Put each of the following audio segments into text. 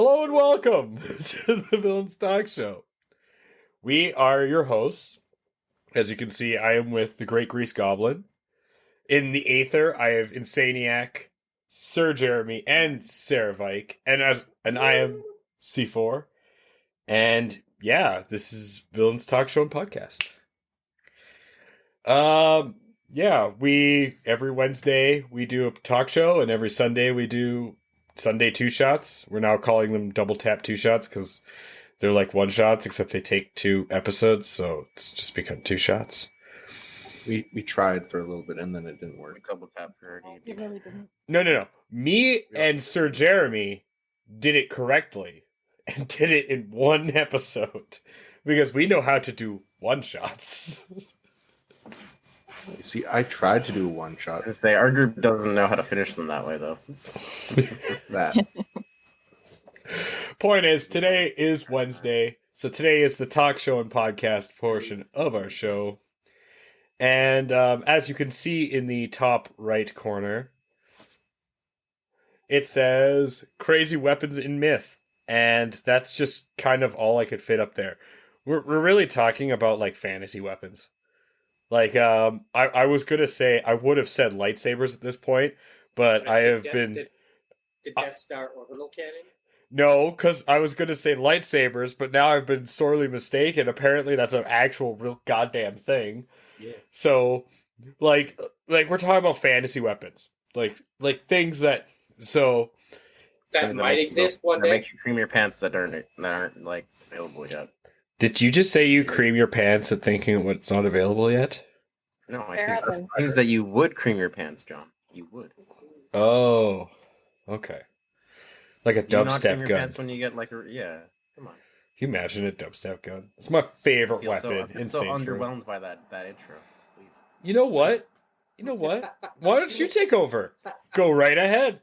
Hello and welcome to the Villains Talk Show. We are your hosts. As you can see, I am with the Great Grease Goblin. In the Aether, I have Insanieac, Sir Jeremy, and Sara Vike. And I am C4. And yeah, this is Villains Talk Show and Podcast. We every Wednesday we do a talk show, and every Sunday we do Sunday two shots. We're now calling them double tap two shots because they're like one shots, except they take 2 episodes, so it's just become 2 shots. We tried for a little bit and then it didn't work. Double tap for It really didn't. No. Me and Sir Jeremy did it correctly and did it in 1 episode because we know how to do one shots. You see, I tried to do a one shot. Our group doesn't know how to finish them that way, though. That Point is, today is Wednesday, so today is the talk show and podcast portion of our show. And as you can see in the top right corner, it says Crazy Weapons in Myth. And that's just kind of all I could fit up there. We're really talking about like fantasy weapons. Like, I was going to say, I would have said lightsabers at this point, but I have been... Did Death Star orbital cannon? No, because I was going to say lightsabers, but now I've been sorely mistaken. Apparently that's an actual real goddamn thing. Yeah. So, like we're talking about fantasy weapons. Like things that... So... That might exist one day. Make you cream your pants that aren't like available yet. Did you just say you cream your pants at thinking what's not available yet? No, I think that's things that you would cream your pants, John. You would. Oh, okay. Like a Do you not cream dubstep your gun. pants when you get like a Come on. Can you imagine a dubstep gun? It's my favorite I feel weapon in so Saints Row. underwhelmed by that intro. Please. You know what? Why don't you take over? Go right ahead.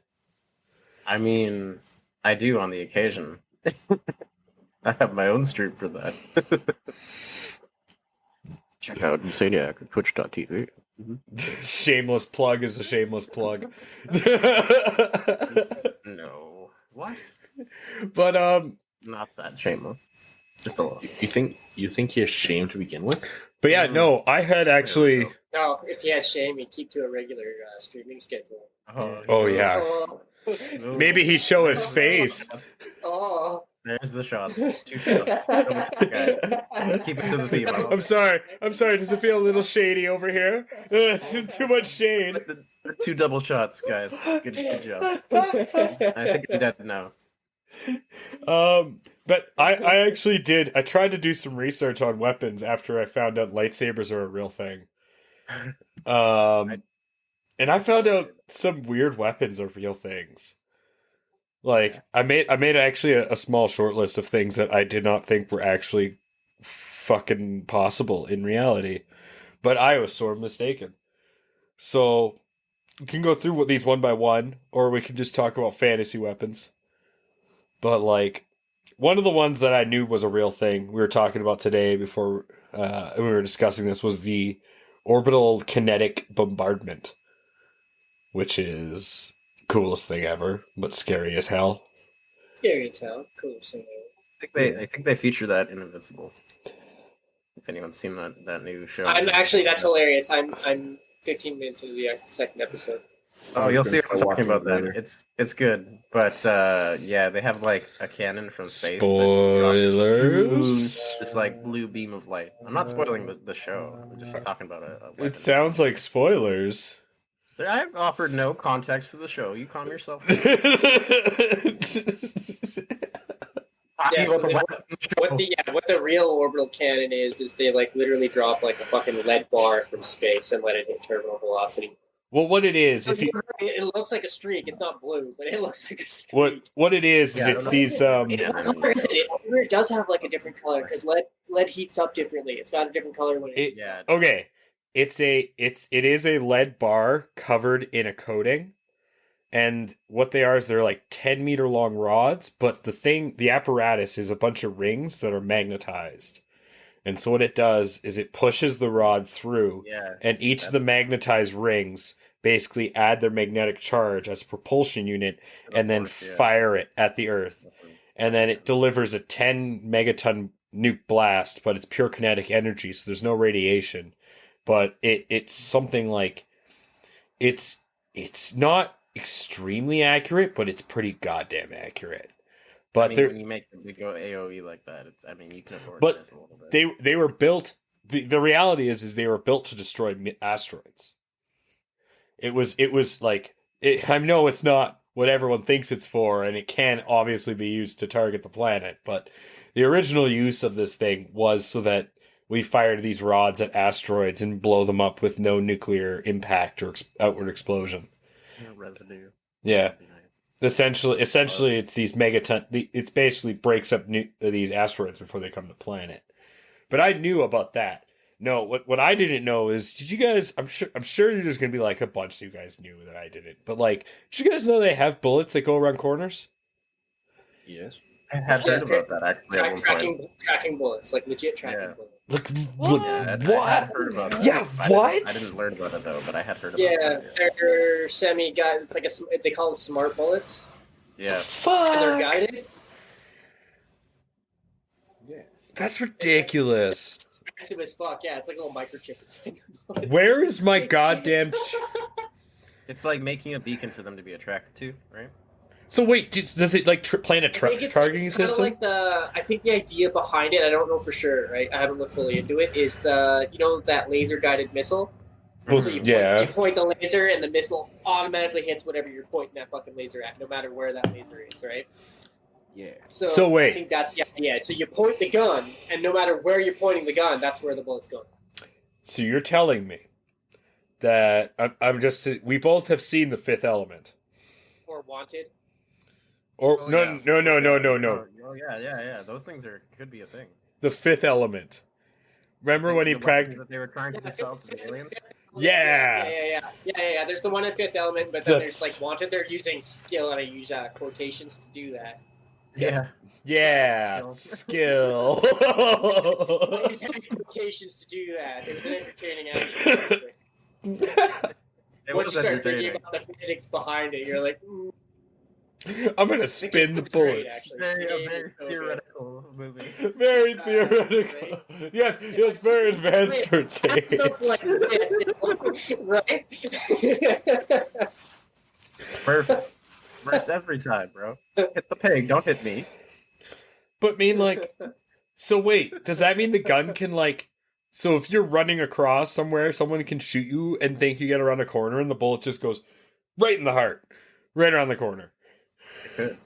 I mean, I do on the occasion. I have my own stream for that. Check out Insanieac at twitch.tv. Shameless plug is a shameless plug. No. What? But Not that shameless. Just a little. you think he is shame to begin with? but yeah, no, I had actually No, if he had shame, he'd keep to a regular streaming schedule. Oh yeah. Oh. Maybe he show his face. Oh. There's the shots. 2 shots. Guys. Keep it to the theme. I'm sorry. Does it feel a little shady over here? It's too much shade. 2 double shots, guys. Good job. I think you're dead now. But I actually did. I tried to do some research on weapons after I found out lightsabers are a real thing. And I found out some weird weapons are real things. Like I made actually a small short list of things that I did not think were actually fucking possible in reality, but I was sort of mistaken. So we can go through these one by one, or we can just talk about fantasy weapons. But like one of the ones that I knew was a real thing we were talking about today before we were discussing this was the orbital kinetic bombardment, which is coolest thing ever, but scary as hell. Scary as hell. Cool. I think they feature that in Invincible. If anyone's seen that new show. That's hilarious. I'm 15 minutes into the second episode. Oh, you'll see what I'm talking about later. then. It's good, but yeah, they have like a cannon from space. Spoilers. This like blue beam of light. I'm not spoiling the show. I'm just talking about a weapon. It sounds like spoilers. I've offered no context to the show. You calm yourself. Yeah, so what the real orbital cannon is they like literally drop like a fucking lead bar from space and let it hit terminal velocity. Well, what it is, if you It looks like a streak. It's not blue, but it looks like a streak. what it is Yeah, it's these What color is it? It does have like a different color because lead heats up differently. It's got a different color when it. Yeah. okay. It is a lead bar covered in a coating. And what they are is they're like 10-meter long rods, but the apparatus is a bunch of rings that are magnetized. And so what it does is it pushes the rod through, and each of the magnetized rings basically add their magnetic charge as a propulsion unit and then fire it at the Earth. and then it delivers a 10 megaton nuke blast, but it's pure kinetic energy, so there's no radiation. But it's something like it's not extremely accurate, but it's pretty goddamn accurate. But when you make them go AOE like that, you can afford but this a little bit. they were built. The reality is they were built to destroy asteroids. It was like I know it's not what everyone thinks it's for, and it can obviously be used to target the planet. But the original use of this thing was so that we fired these rods at asteroids and blow them up with no nuclear impact or outward explosion. Residue. Yeah. Essentially, it's these megaton. It's basically breaks up these asteroids before they come to planet. But I knew about that. No, what I didn't know is, did you guys? I'm sure there's gonna be like a bunch of you guys knew that I didn't. But like, did you guys know they have bullets that go around corners? Yes. I had heard about that actually at one point. Tracking bullets, like legit tracking bullets. Look, Yeah, I had heard about that. Yeah, what? I didn't learn about it though, but I had heard about Yeah, it. they're semi-guided. It's like they call them smart bullets, Yeah. Fuck. and they're guided. Yeah. That's ridiculous. Expensive as fuck. Yeah, it's like a little microchip inside your bullet. Where is my goddamn? It's like making a beacon for them to be attracted to, right? So wait, does it like plan a I think it's targeting kinda system? like I think the idea behind it, I don't know for sure, right? I haven't looked fully into it. Is that laser guided missile? Well, So you point the laser, and the missile automatically hits whatever you're pointing that fucking laser at, no matter where that laser is, right? Yeah. So wait. I think that's the idea. So you point the gun, and no matter where you're pointing the gun, that's where the bullet's going. So you're telling me that we both have seen The Fifth Element. Or Wanted. Or Oh, no. Oh yeah. Those things could be a thing. The Fifth Element. Remember when he The weapons practiced? that they were trying to sell to the aliens? Yeah. Yeah. There's the one in Fifth Element, but then That's- there's like Wanted. They're using skill, and I use quotations to do that. Yeah. Yeah, skill. I used quotations to do that. It was an entertaining action. It Once was you start thinking entertaining. about the physics behind it, you're like, I'm gonna spin the it's great, bullets. actually. Very It's so good. theoretical movie. Very theoretical. Yes, it was very advanced for its That's age. enough like this, right? It's perfect. Works every time, bro. Hit the pig, don't hit me. But so wait, does that mean the gun can so if you're running across somewhere, someone can shoot you and think you get around a corner and the bullet just goes right in the heart, right around the corner? It could.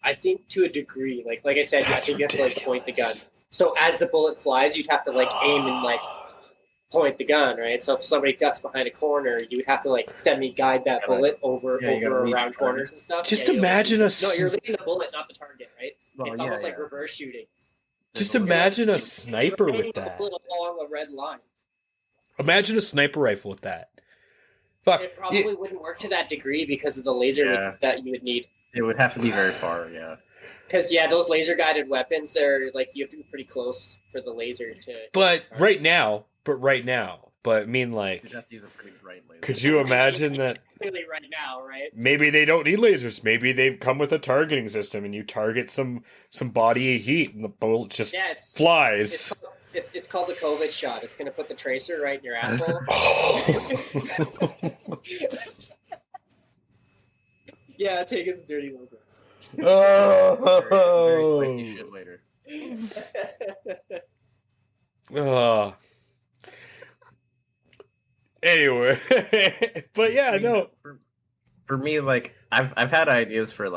I think to a degree, like I said, That's you have to point the gun. ridiculous. So as the bullet flies, you'd have to aim and point the gun, right? So if somebody ducks behind a corner, you would have to semi-guide that bullet over you gotta reach around the corners and stuff. Just Yeah, imagine a No, you're leading the bullet, not the target, right? Well, It's almost like reverse shooting. Just imagine a sniper You're with aiming that. a bullet along a red line. Imagine a sniper rifle with that. Fuck. It probably wouldn't work to that degree because of the laser that you would need. It would have to be very far, yeah. Because those laser guided weapons, they're you have to be pretty close for the laser to. But right now, I mean, You'd have to use a pretty bright laser. could you imagine that? Clearly, right now, right? Maybe they don't need lasers. Maybe they've come with a targeting system, and you target some body heat, and the bullet just flies. It's called the COVID shot. It's gonna put the tracer right in your asshole. Yeah, take some dirty logos. Very spicy shit later. Oh. Anyway, but yeah, no. For me, I've had ideas for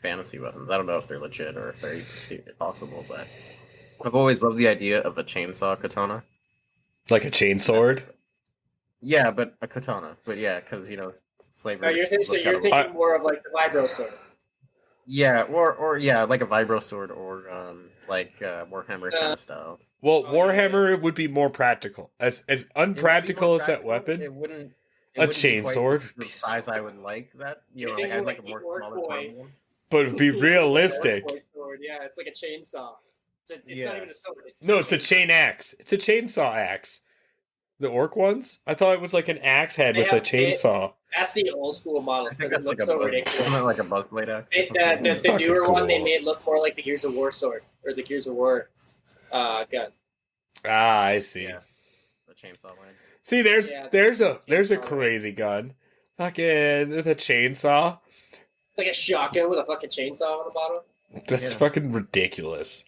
fantasy weapons. I don't know if they're legit or if they're possible, but I've always loved the idea of a chainsaw katana. Like a chainsword? Yeah, but a katana. But yeah, because flavor. No, you're thinking more of the vibro sword. Yeah, or like a vibro sword or Warhammer kind of style. Well, Warhammer would be more practical. As unpractical as that weapon, it wouldn't. a chainsword The size I would like that. I like a more smaller one. but it'd be realistic. Sword. Yeah, it's like a chainsaw. It's not even a sword. No, it's a chain axe. It's a chainsaw axe. The orc ones? I thought it was like an axe head They with a have- chainsaw. That's the old school I models think because that's it like looks a so ridiculous. isn't that like a buzz blade axe? The Fucking newer one they cool. made look more like the Gears of War sword or the Gears of War gun. Ah, I see. Yeah. The chainsaw blade. See, there's Yeah, there's a chainsaw crazy gun. Fucking the chainsaw. Like a shotgun with a fucking chainsaw on the bottom. That's Yeah. fucking ridiculous.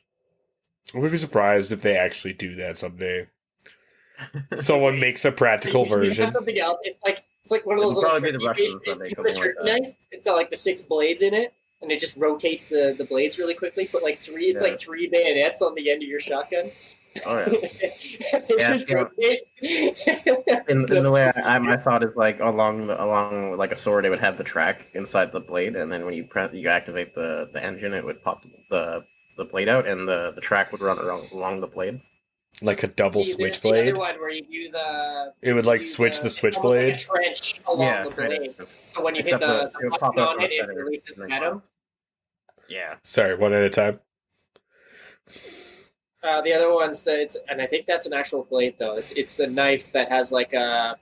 I would be surprised if they actually do that someday. Someone makes a practical You version. have something else. It's like one of those It'll little probably be the turkey Russians fish. that make You put a something like turkey that. knife. It's got like the 6 blades in it, and it just rotates the blades really quickly. Put like 3. It's Yeah. like 3 bayonets on the end of your shotgun. Oh yeah. And they Yeah, just you know, rotate. In the way I thought is like along like a sword, it would have the track inside the blade, and then when you activate the engine, it would pop the blade out, and the track would run along the blade. Like a double See, there's the switchblade. other one where you do the. It would like you do switch the it's switchblade. almost like a trench along the blade. So when you hit Except the it would button pop up on it, it setting releases and the then venom. Yeah. Sorry, one at a time. The other one's and I think that's an actual blade though. It's the knife that has like a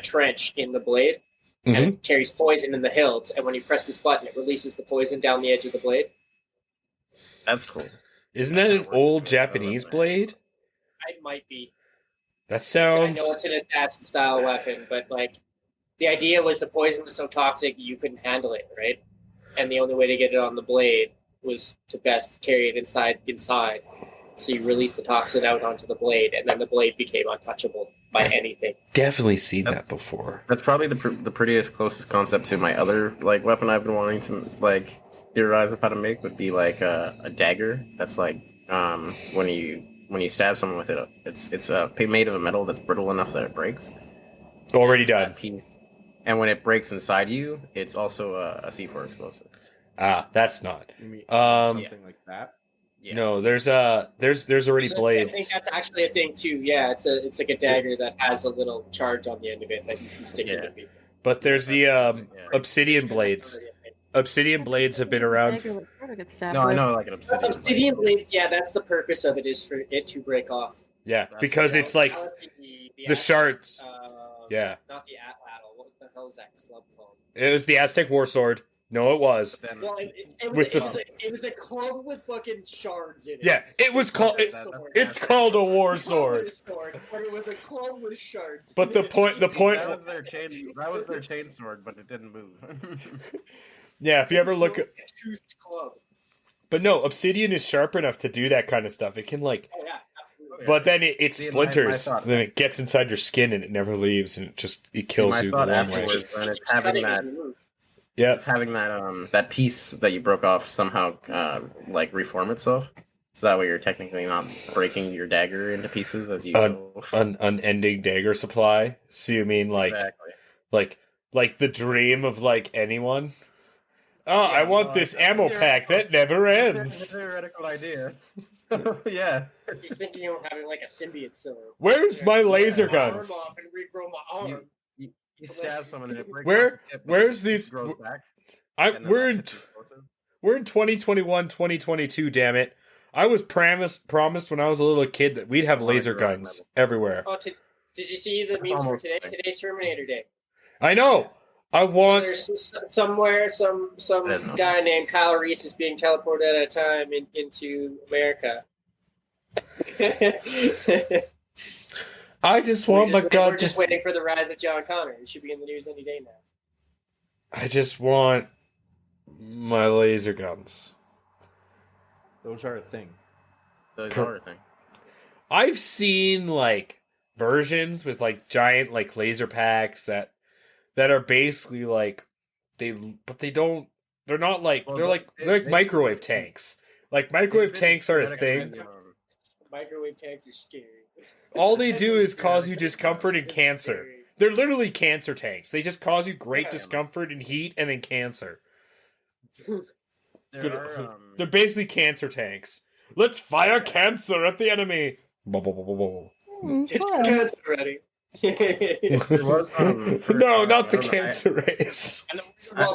trench in the blade, and Mhm. it carries poison in the hilt. And when you press this button, it releases the poison down the edge of the blade. That's cool. Isn't that an old Japanese blade? It might be. That I sounds. know it's an assassin style weapon, but like the idea was the poison was so toxic you couldn't handle it, right? And the only way to get it on the blade was to best carry it inside. So you release the toxin out onto the blade, and then the blade became untouchable by anything. Definitely seen that before. That's probably the prettiest closest concept to my other like weapon I've been wanting to like theorize of how to make would be like a dagger. That's like when you stab someone with it, it's made of a metal that's brittle enough that it breaks. Already done. That piece, and when it breaks inside you, it's also a C4 explosive. Ah, that's not. You mean Um, something like that? Yeah. No, there's already I blades. think that's actually a thing too. Yeah, it's like a dagger that has a little charge on the end of it that you can stick Yeah. into people. But there's the Yeah. obsidian blades. Obsidian blades have been around. Dagger would probably get stabbed No, I with. know like an obsidian. Obsidian blade. blades, yeah, that's the purpose of it, is for it to break off. Yeah, because it's like the shards. Yeah, Not the atlatl. What the hell is that club called? it was the Aztec war sword. No, it was. But then- Well, With it was a club with fucking shards in it. Yeah, it was called. It's called a war sword. But it was a club with shards. But the point. That was their chain. That was their chain sword, but it didn't move. Yeah, if you ever look. Toothed club. But no, obsidian is sharp enough to do that kind of stuff. It can like. Oh yeah, absolutely. But then it See, my splinters, thought- and then it gets inside your skin, and it never leaves, and it kills My you the thought long way. afterwards, and it's Just cut having it as that. you move. Yeah, It's having that piece that you broke off somehow like reform itself, so that way you're technically not breaking your dagger into pieces as you go. an unending dagger supply. So you mean like Exactly. like the dream of like anyone? Oh, I want no, this I- ammo pack that never It's a ends. theoretical idea. Yeah. He's thinking of having like a symbiote sword. Where's my laser Take my arm guns? off and regrow my arm. You stab someone and it breaks Where- off the tip, where's and it these- grows back, I and then we're that's in the explosive. we're in 2021, 2022. Damn it! I was promised when I was a little kid that we'd have Oh, laser you're right, guns everywhere. Oh, did you see the memes for Almost. today? Today's Terminator Day. I know. I So want. there's somewhere some I didn't know. guy named Kyle Reese is being teleported at a time into America. I just want my We're god. just waiting for the rise of John Connor. It should be in the news any day now. I just want my laser guns. Those are a thing. The Per- horror thing. I've seen like versions with like giant like laser packs that are basically like they're not like Well, they're like they- microwave tanks. Like microwave tanks are a thing. Microwave tanks are scary. All they do is cause you discomfort and cancer. They're literally cancer tanks. They just cause you great Yeah. discomfort and heat and then cancer. There are, They're basically cancer tanks. Let's fire cancer at the enemy. Blah, blah, blah, blah, blah. Get Fun. your cancer ready. there was, No, not the I don't know, cancer race. And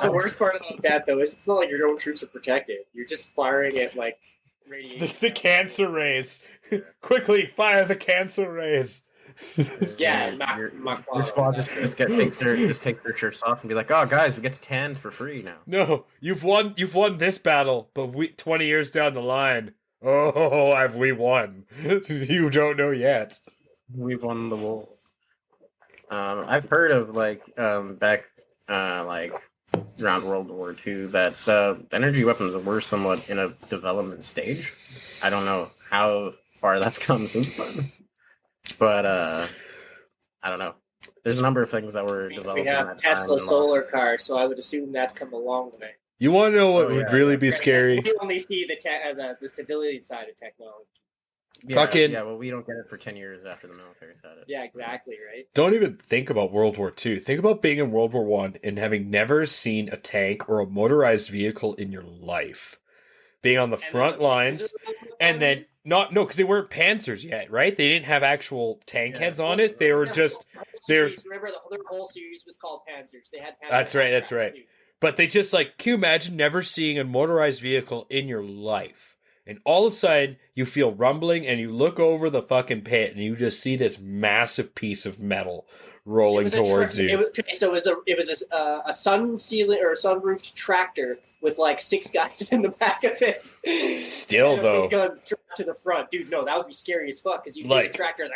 the worst part about that though is it's not like your own troops are protected. You're just firing at like radiation. The cancer rays. Quickly fire the cancer rays. Yeah, Your squad just take their shirts off and be like, "Oh, guys, we get to tan for free now." No, you've won this battle, but 20 years down the line, have we won? You don't know yet. We've won the war. I've heard of back like around World War II that energy weapons were somewhat in a development stage. I don't know how far that's come since then, but I don't know. There's a number of things that were developed. We have Tesla solar cars, so I would assume that's come a long way. You want to know what would really be scary? We only see the civilian side of technology. Yeah, well, we don't get it for 10 years after the military had it. Yeah, exactly, right? Don't even think about World War II. Think about being in World War One and having never seen a tank or a motorized vehicle in your life. Being on the front lines, and then because they weren't Panzers yet, right? They didn't have actual tank heads on it. They were just Remember, their whole series was called Panzers. They had Panzers. That's right. Too. But they just can you imagine never seeing a motorized vehicle in your life? And all of a sudden, you feel rumbling, and you look over the fucking pit, and you just see this massive piece of metal rolling towards you. It was a sun ceiling or a sunroofed tractor with 6 guys in the back of it. Still, though, gun strapped to the front, dude. No, that would be scary as fuck because you hear a tractor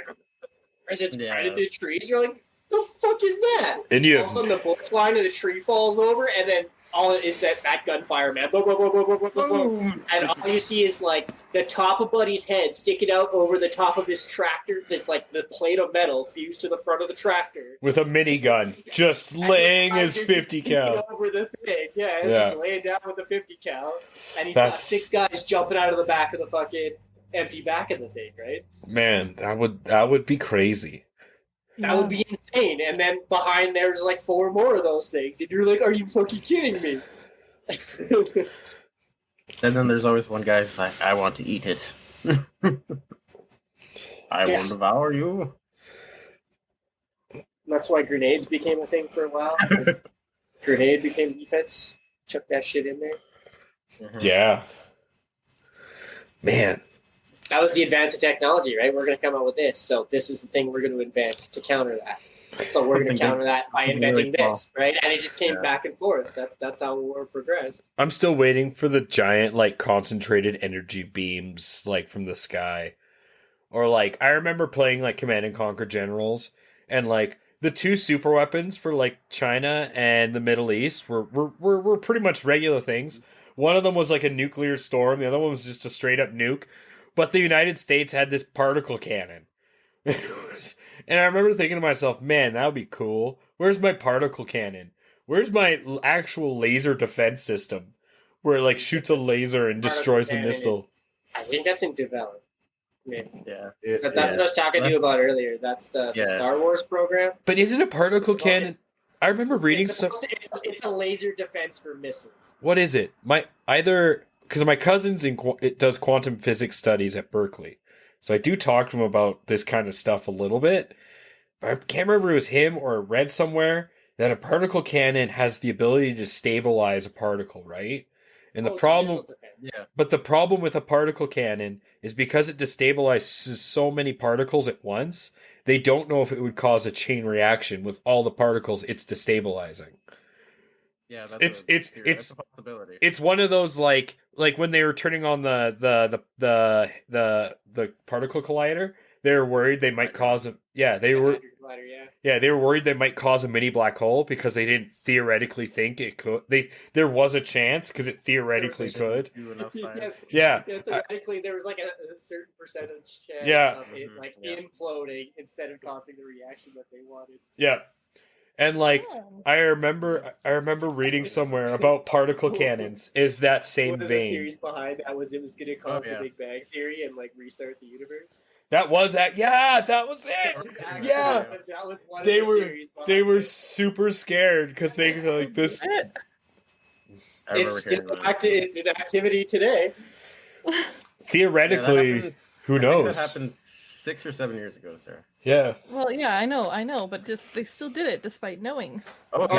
as it's right into the trees. You're like, the fuck is that? And all of a sudden, the bush line of the tree falls over, and then all is that gunfire, man. Boom, boom, boom, boom, boom, boom, boom. And all you see is the top of Buddy's head sticking out over the top of his tractor. There's the plate of metal fused to the front of the tractor with a minigun, just laying his 50 cal over the thing. Yeah, just laying down with the 50 cal, and he's got 6 guys jumping out of the back of the fucking empty back of the thing. Right? Man, that would be crazy. That would be insane. And then behind there's 4 more of those things. And you're like, are you fucking kidding me? And then there's always one guy who's like, I want to eat it. I will devour you. That's why grenades became a thing for a while. Grenade became defense. Chuck that shit in there. Mm-hmm. Yeah. Man. That was the advance of technology, right? We're going to come up with this. So this is the thing we're going to invent to counter that. So we're going to counter that by inventing this, right? And it just came back and forth. That's how war progressed. I'm still waiting for the giant, concentrated energy beams, from the sky. Or, I remember playing, Command and Conquer Generals, and, the 2 super weapons for, China and the Middle East were pretty much regular things. One of them was, a nuclear storm. The other one was just a straight-up nuke. But the United States had this particle cannon. And I remember thinking to myself, man, that would be cool. Where's my particle cannon? Where's my actual laser defense system? Where it shoots a laser and destroys the missile. I think that's in development. Yeah. But that's what I was talking to you about earlier. That's the Star Wars program. But isn't a particle cannon... I remember reading it's a laser defense for missiles. What is it? Because my cousin's does quantum physics studies at Berkeley. So I do talk to him about this kind of stuff a little bit. But I can't remember if it was him or I read somewhere that a particle cannon has the ability to stabilize a particle, right? And the problem with a particle cannon is because it destabilizes so many particles at once, they don't know if it would cause a chain reaction with all the particles it's destabilizing. Yeah, that's a possibility. It's one of those like when they were turning on the particle collider, they were worried they might cause a they were worried they might cause a mini black hole because they didn't theoretically think it could. There was a chance because it theoretically could. Theoretically, there was a certain percentage chance of it imploding instead of causing the reaction that they wanted. Yeah. And I remember reading somewhere about particle cannons is that same One of vein. The theories behind that was it was going to cause the Big Bang Theory and restart the universe. That was it. That was it. That was one of the theories behind they were super scared because they this. It's an activity today. Theoretically, who knows? That happened 6 or 7 years ago, sir. Yeah. Well, yeah, I know, but just they still did it despite knowing. There's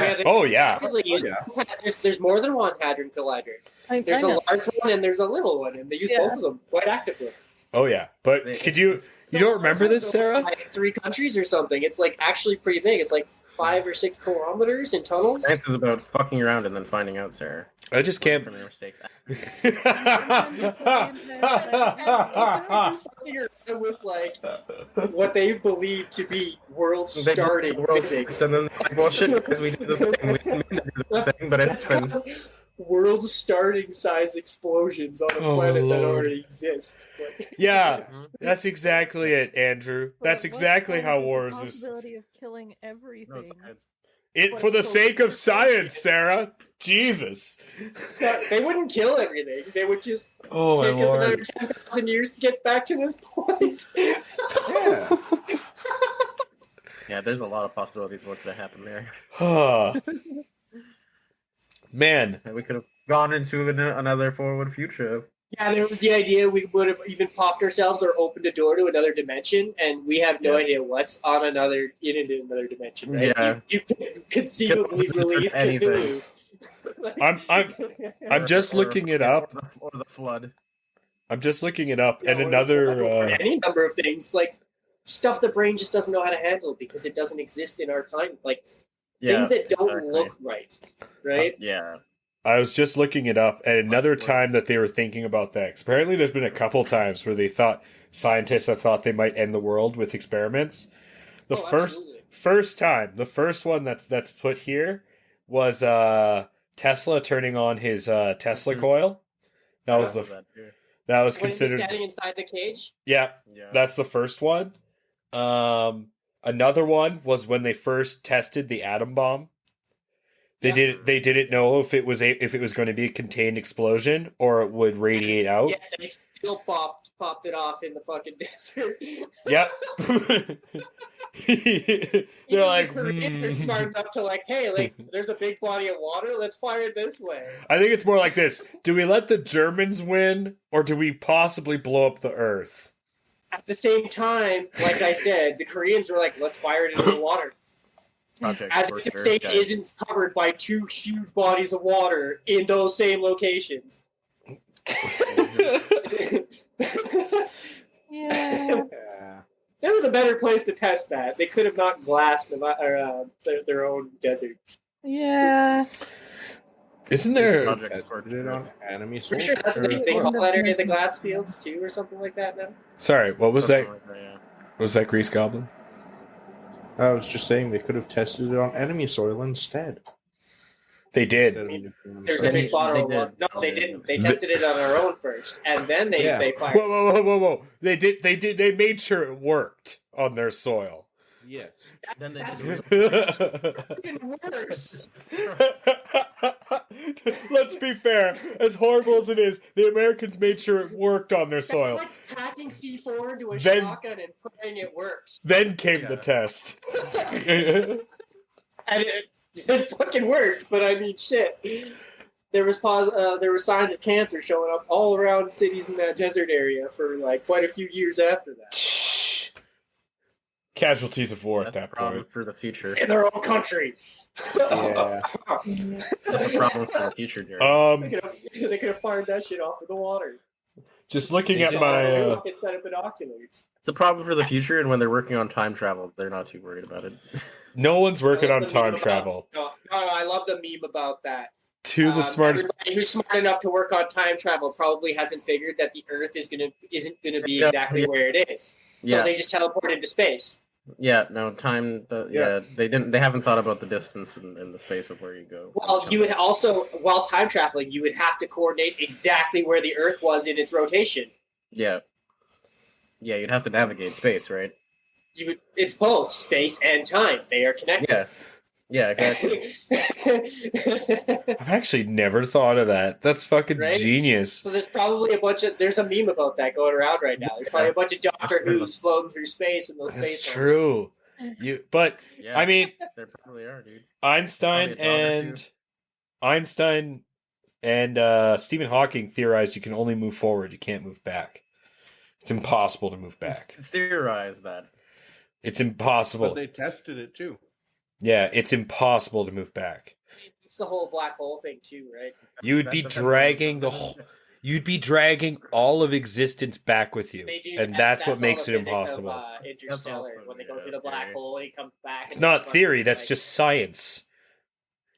more than one Hadron Collider. There's a large one and there's a little one, and they use both of them quite actively. Oh yeah, but could you You don't remember this, Sarah? Like 3 countries or something. It's like actually pretty big. It's like 5 or 6 kilometers in tunnels. Science is about fucking around and then finding out, Sarah. I just Learn can't. from your mistakes. Fucking around with like what they believe to be world-starting physics. And then they're like, well, shit, because we did the thing. We didn't mean to do the thing, but it happens. World-starting size explosions on a Oh, planet that Lord. already exists. Like, Yeah, that's exactly it, Andrew. But That's what exactly how science has the wars is. possibility of killing No everything. science. It But for the it's so sake of weird. science, Sarah. Jesus. but they wouldn't kill everything. They would just Oh take us another 10,000 years to get back to this point. Yeah. Yeah, there's a lot of possibilities of what could have happened there. Man, And we could have gone into another forward future. Yeah, there was the idea we would have even popped ourselves or opened a door to another dimension, and we have no Yeah. idea what's on another dimension, right? Yeah. You could conceivably Could've relieve anything. Cthulhu. I'm just looking it up. Or the flood. I'm just looking it up, Yeah, and or another. any number of things, like stuff the brain just doesn't know how to handle because it doesn't exist in our time, like things that don't exactly. look right? Yeah. I was just looking it up, and another Flexible. time that they were thinking about that. 'Cause apparently, there's been a couple times where they thought scientists have thought they might end the world with experiments. The Oh, first absolutely. first time, the first one that's put here was Tesla turning on his Tesla Mhm. coil. That was Yeah, the that too. that was When he's considered. standing inside the cage. Yeah, Yeah. that's the first one. Another one was when they first tested the atom bomb. They Yeah. didn't know if it was going to be a contained explosion or it would radiate out. Yeah, they still popped it off in the fucking desert. Yep. They're Even like, the Koreans are smart enough to like, hey, like, there's a big body of water. Let's fire it this way. I think it's more like this. Do we let the Germans win or do we possibly blow up the Earth? At the same time, like I said, the Koreans were like, let's fire it into the water. Project As Scorched if the Earth, States guys. isn't covered by 2 huge bodies of water in those same locations. Yeah. Yeah. There was a better place to test that. They could have not glassed their own desert. Yeah. Isn't there? Project Tested Scorched it on Earth. enemy Pretty sure that's soldiers, they or- call that area the glass fields too, or something like that now. Sorry, what was that? Something like that, yeah. Was that Grease Goblin? I was just saying they could have tested it on enemy soil instead. They did. Instead of nuclear There's a missiles. big bottle of They water. did. No, they didn't. They The- tested it on our own first, and then they Yeah. fired. Whoa! They did. They made sure it worked on their soil. Yes. Then they That's did fucking worse. Let's be fair. As horrible as it is, the Americans made sure it worked on their That's soil. like packing C4 into a Then- shotgun and praying it works. Then came the Yeah. test. And it fucking worked, but I mean, shit. There was there were signs of cancer showing up all around cities in that desert area for like quite a few years after that. Shh. Casualties of war That's at a that problem point. for the future. In their own country. Yeah. That's a problem for the future, Jared. They could have fired that shit off of the water. Just looking at So, my. instead of binoculars. It's a problem for the future, and when they're working on time travel, they're not too worried about it. No one's working I on love the meme time about- travel. No, I love the meme about that. To the smartest. Everybody who's smart enough to work on time travel probably hasn't figured that the Earth isn't gonna be Yeah, exactly yeah. where it is. So Yeah, they just teleport into space. yeah, no time. Yeah. They haven't thought about the distance and the space of where you go. Well, you would also, while time traveling, you would have to coordinate exactly where the Earth was in its rotation. Yeah, you'd have to navigate space, right? It's both space and time. They are connected. Yeah, exactly. I've actually never thought of that. That's fucking Right? genius. So there's probably there's a meme about that going around right now. There's probably a bunch of Doctor Who's floating through space in those That's space true. But Yeah, I mean, there probably are, dude. Einstein Probably a dog or and Stephen Hawking theorized you can only move forward, you can't move back. It's impossible to move back. Theorize that. It's impossible. But they tested it too. Yeah, it's impossible to move back. It's the whole black hole thing too, right? You would be That depends on- dragging the whole you'd be dragging all of existence back with you, They do, and that's what all makes the it physics impossible. Of, Interstellar, also, when they go through the black theory. hole and he comes back. It's and not fucking, theory. That's like, just science.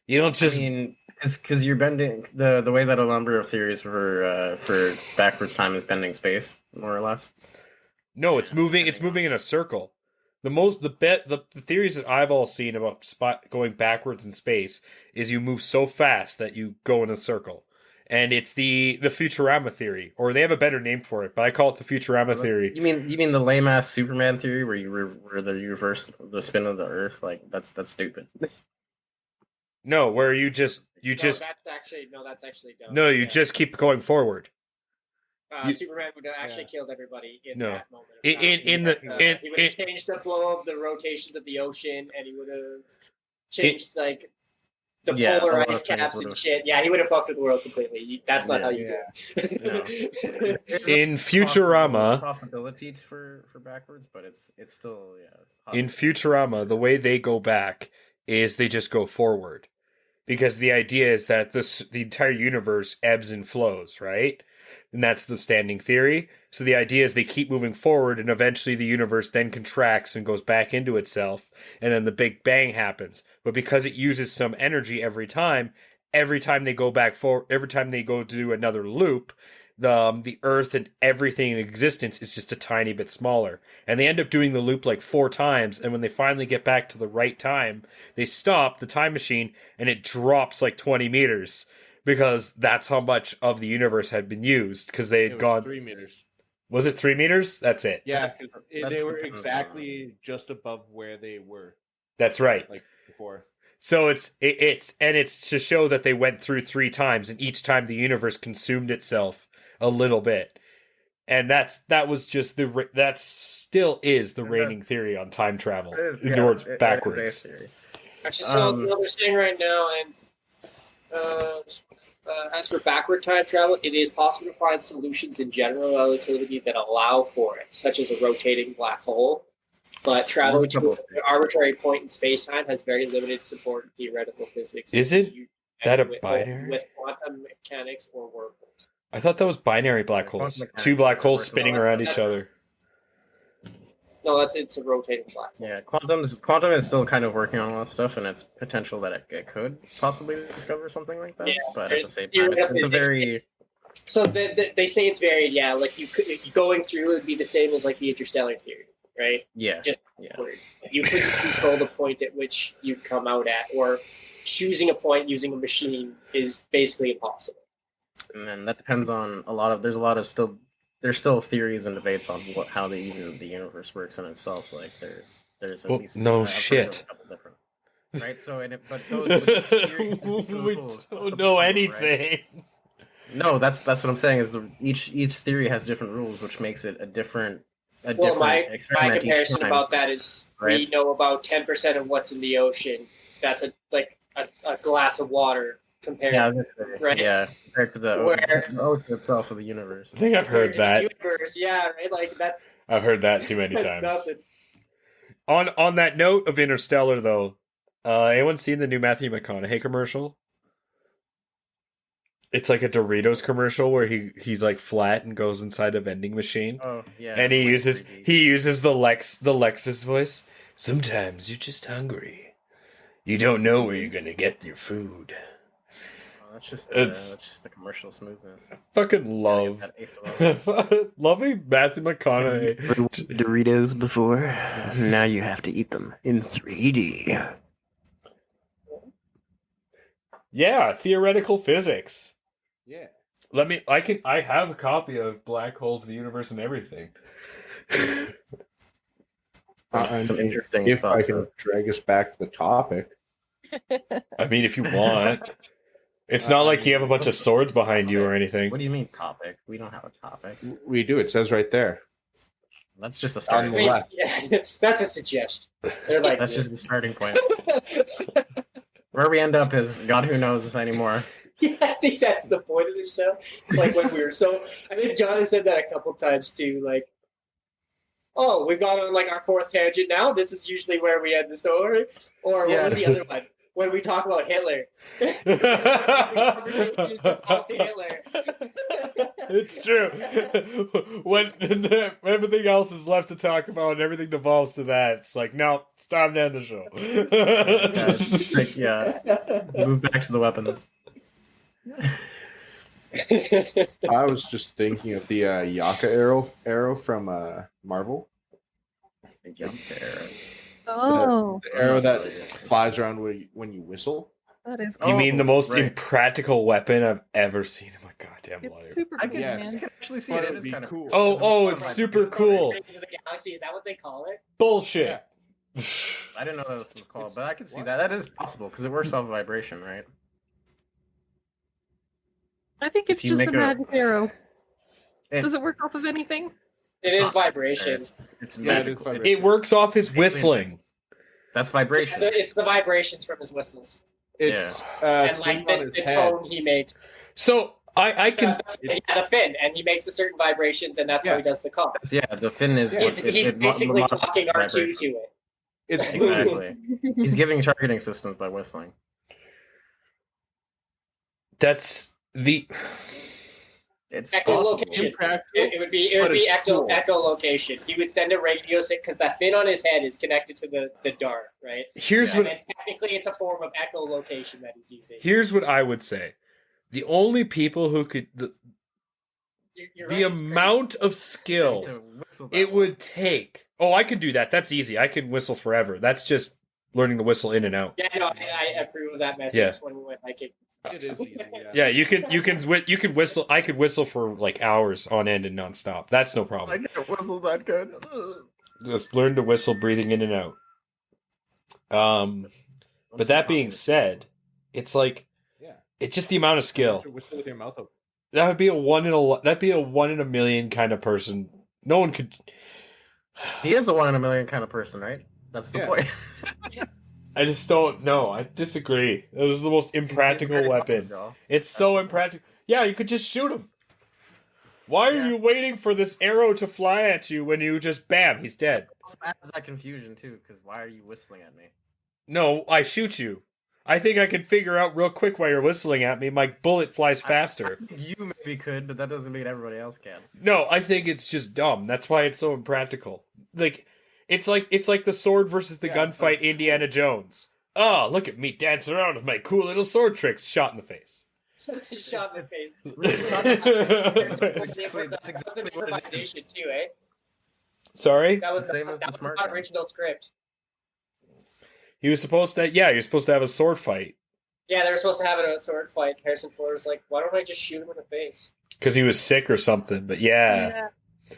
You don't just. I mean, because you're bending the way that a number of theories for backwards time is bending space, more or less. No, it's moving. It's moving in a circle. The theories that I've all seen about going backwards in space is you move so fast that you go in a circle, and it's the Futurama theory, or they have a better name for it, but I call it the Futurama theory. You mean the lame ass Superman theory where you reverse the spin of the Earth? Like that's stupid. No, where you just that's actually dumb. no, you just keep going forward. Superman would have actually killed everybody in No. that moment. In He would have changed the flow of the rotations of the ocean, and he would have changed like the polar a lot ice of things caps and would've- shit. Yeah, he would have fucked with the world completely. That's not how you do it. In Futurama, possibility for backwards, but it's still in Futurama, the way they go back is they just go forward, because the idea is that the entire universe ebbs and flows, right? And that's the standing theory. So the idea is they keep moving forward, and eventually the universe then contracts and goes back into itself, and then the Big Bang happens. But because it uses some energy every time they go back forward, every time they go to do another loop, the Earth and everything in existence is just a tiny bit smaller. And they end up doing the loop like 4 times, and when they finally get back to the right time, they stop the time machine, and it drops like 20 meters. Because that's how much of the universe had been used. Because they had gone 3 meters. Was it 3 meters? That's it. Yeah, 'cause they were exactly just above where they were. That's right. Like before. So it's to show that they went through 3 times, and each time the universe consumed itself a little bit. And that still is the reigning theory on time travel. Towards backwards. Actually, so what we're saying right now, and as for backward time travel, it is possible to find solutions in general relativity that allow for it, such as a rotating black hole. But traveling to an arbitrary point in space-time has very limited support in theoretical physics. Is it that a binary? With quantum mechanics or wormholes. I thought that was binary black holes. 2 black holes spinning around each other. No, it's a rotating black hole. Yeah, quantum is still kind of working on a lot of stuff, and it's potential that it could possibly discover something like that. Yeah, but at the same time, it's a very. So they say it's very like you going through it would be the same as like the interstellar theory, right? Yeah. Just words. You couldn't control the point at which you come out at, or choosing a point using a machine is basically impossible. And then that depends on there's still theories and debates on how the universe works in itself. Like there's at least no shit. A couple different, right? So but those theories we don't know anything. Right? No, that's what I'm saying. Is each theory has different rules, which makes it a different my experiment comparison each time, about that is right? We know about 10% of what's in the ocean. That's a glass of water compared compared to the ocean itself of the universe. I think I've heard that. Universe, yeah, right. Like that's. I've heard that too many times. Nothing. On that note of Interstellar, though, anyone seen the new Matthew McConaughey commercial? It's like a Doritos commercial where he's like flat and goes inside a vending machine. Oh yeah, and he uses the Lexus voice. Sometimes you're just hungry. You don't know where you're gonna get your food. That's just the commercial smoothness. I fucking love loving Matthew McConaughey. Doritos before. Now you have to eat them in 3D. Yeah, theoretical physics. Yeah. I have a copy of Black Holes, the Universe, and Everything. Some interesting if thoughts. I can drag us back to the topic. I mean, if you want. It's not like you have a bunch of swords behind you or anything. What do you mean topic? We don't have a topic. We do. It says right there. That's just a starting On the point. left. Yeah, that's a suggestion. They're like That's just the starting point. Where we end up is God who knows anymore. Yeah, I think that's the point of the show. It's like when we were I think John has said that a couple times too. Like, oh, we've gone on like our 4th tangent now. This is usually where we end the story. Or what was the other one? When we talk about Hitler. The conversation just about to Hitler. It's true. When everything else is left to talk about and everything devolves to that, it's like, no, it's time to end the show. Move back to the weapons. I was just thinking of the Yaka arrow from Marvel. Oh, The arrow that flies around when you whistle. that is. Do you mean the most right. impractical weapon I've ever seen in my goddamn It's life? super I cool, can, Yes. I man. can actually see But it. it It would is be kind of cool. Oh, it's super cool. Raiders of the Galaxy, is that what they call it? Bullshit. I didn't know that this was called, It's- but I can see what? that. That is possible because it works off vibration, right? I think it's If you just a make a- magic arrow. Eh. Does it work off of anything? It is vibration. It's Yeah, it is magical. vibration. It works off his whistling. That's vibration. It's the vibrations from his whistles It's and like thing on the his head. tone he makes. So I can. Yeah, the fin, and he makes the certain vibrations, and that's how he does the call. Yeah, the fin is. Yeah. He's basically talking R2 to it. It's Exactly. He's giving targeting systems by whistling. That's the. It's Echolocation. impractical. It would be But it's cool. echolocation. He would send a radio because that fin on his head is connected to the dart, right? Here's Yeah. And what. then technically, it's a form of echolocation that he's using. Here's what I would say. The only people who could You're the right, it's amount of skill To whistle that it way. would take. Oh, I can do that. That's easy. I can whistle forever. That's just learning to whistle in and out. crazy. Yeah, no, I approve of that message Yeah. when we went hiking. It is easy. Yeah, you could whistle. I could whistle for like hours on end and nonstop. That's no I problem. can't whistle that good. Just learn to whistle, breathing in and out. But that being said, it's like Yeah. it's just the amount of skill. Whistle with your mouth open. That would be a one in a million kind of person. No one could. He is a 1 in a million kind of person, right? That's the Yeah. point. I just don't know. I disagree. It was the most impractical weapon. It's so impractical. Yeah, you could just shoot him. Why are Yeah. you waiting for this arrow to fly at you when you just bam, he's dead? Also adds that confusion too, because why are you whistling at me? No, I shoot you. I think I can figure out real quick while you're whistling at me. My bullet flies faster. You maybe could, but that doesn't mean everybody else can. No, I think it's just dumb. That's why it's so impractical. Like it's like the sword versus the Yeah, gunfight but- Indiana Jones. Oh, look at me dancing around with my cool little sword tricks. Shot in the face. Shot in the face. That's That was an improvisation too, eh? Sorry? That was the same not, as that the was smart not gun. original script. He was supposed to have a sword fight. Yeah, they were supposed to have a sword fight. Harrison Ford was like, "Why don't I just shoot him in the face?" Because he was sick or something, but yeah.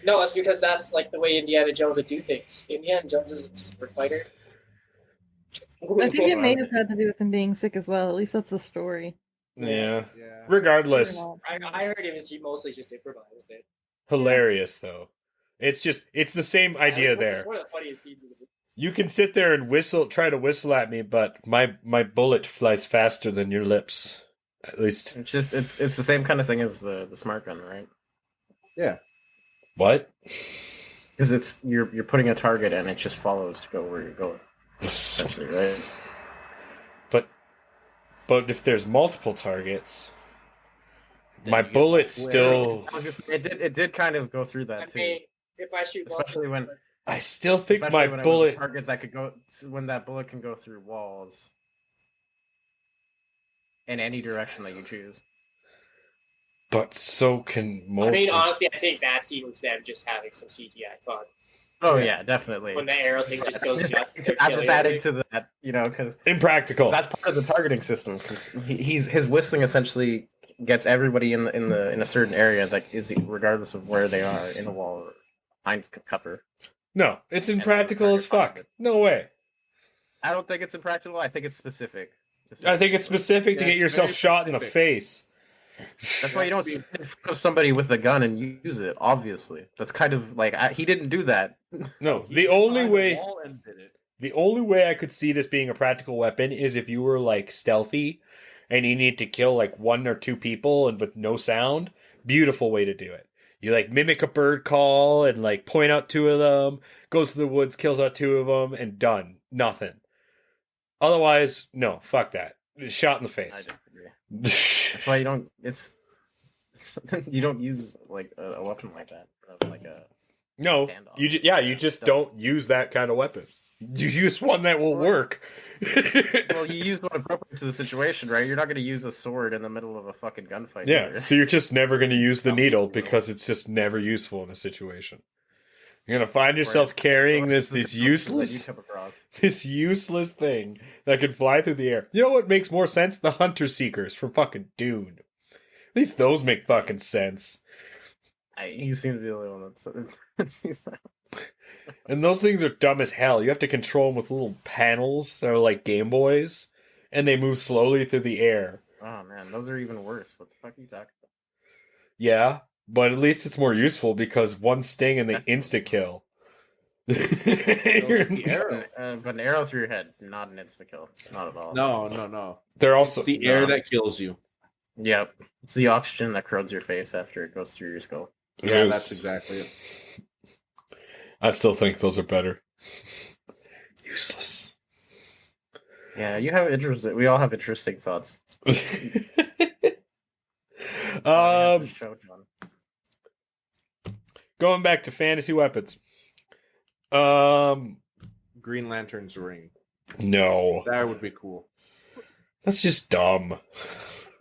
No, it's because that's like the way Indiana Jones would do things. Indiana Jones is a sword fighter. I think it may have had to do with him being sick as well. At least that's the story. Yeah. Yeah. Regardless, I heard he mostly just improvised it. hilarious though. It's the same idea It's there. one of the funniest scenes in the movie. You can sit there and try to whistle at me, but my bullet flies faster than your lips. At least. It's just it's the same kind of thing as the smart gun, right? Yeah. What? Because it's you're putting a target and it just follows to go where you're going, essentially, right? But if there's multiple targets, Then my you get bullet where- still. I was just, it did kind of go through that I too. mean, if I shoot Especially when- I still think Especially my when it was a bullet. target that could go when that bullet can go through walls in any direction that you choose. But so can most. I mean, of- honestly, I think that scene was them just having some CGI fun. Oh yeah, definitely. When the arrow thing just goes nuts. and starts I'm just killing adding everything. to that, because impractical. that's part of the targeting system. Because his whistling essentially gets everybody in a certain area that is regardless of where they are in a wall or behind cover. No, it's then impractical the as target fuck. No way. I don't think it's impractical. I think it's specific. I think it's specific to Yeah, get it's yourself very shot in the specific. face. That's why you don't stand in front of somebody with a gun and use it. Obviously, that's kind of like he didn't do that. No, He the only climbed way. wall and did it. The only way I could see this being a practical weapon is if you were like stealthy and you need to kill like one or two people and with no sound. Beautiful way to do it. You like mimic a bird call and like point out two of them, goes to the woods, kills out two of them, and done. Nothing. Otherwise, no, fuck that. Shot in the I face. disagree. That's why you don't. You don't use like a weapon like that, like a No, standoff. you just don't use that kind of weapon. You use one that will work. Well, you use one appropriate to the situation, right? You're not going to use a sword in the middle of a fucking gunfight. Yeah, either. so you're just never going to use the needle because it's just never useful in a situation. You're going to find yourself carrying this useless thing that can fly through the air. You know what makes more sense? The Hunter Seekers from fucking Dune. At least those make fucking sense. You seem to be the only one that sees that. And those things are dumb as hell. You have to control them with little panels that are like Game Boys, and they move slowly through the air. Oh man, those are even worse. What the fuck are you talking about? Yeah, but at least it's more useful because one sting and they insta kill. The arrow. But an arrow through your head, not an insta kill, not at all. No. They're also It's the air that kills you. Yep, it's the oxygen that corrodes your face after it goes through your skull. Yeah, that's exactly it. I still think those are better. Useless. Yeah, you have interesting. We all have interesting thoughts. Going back to fantasy weapons. Green Lantern's ring. No, That would be cool. that's just dumb.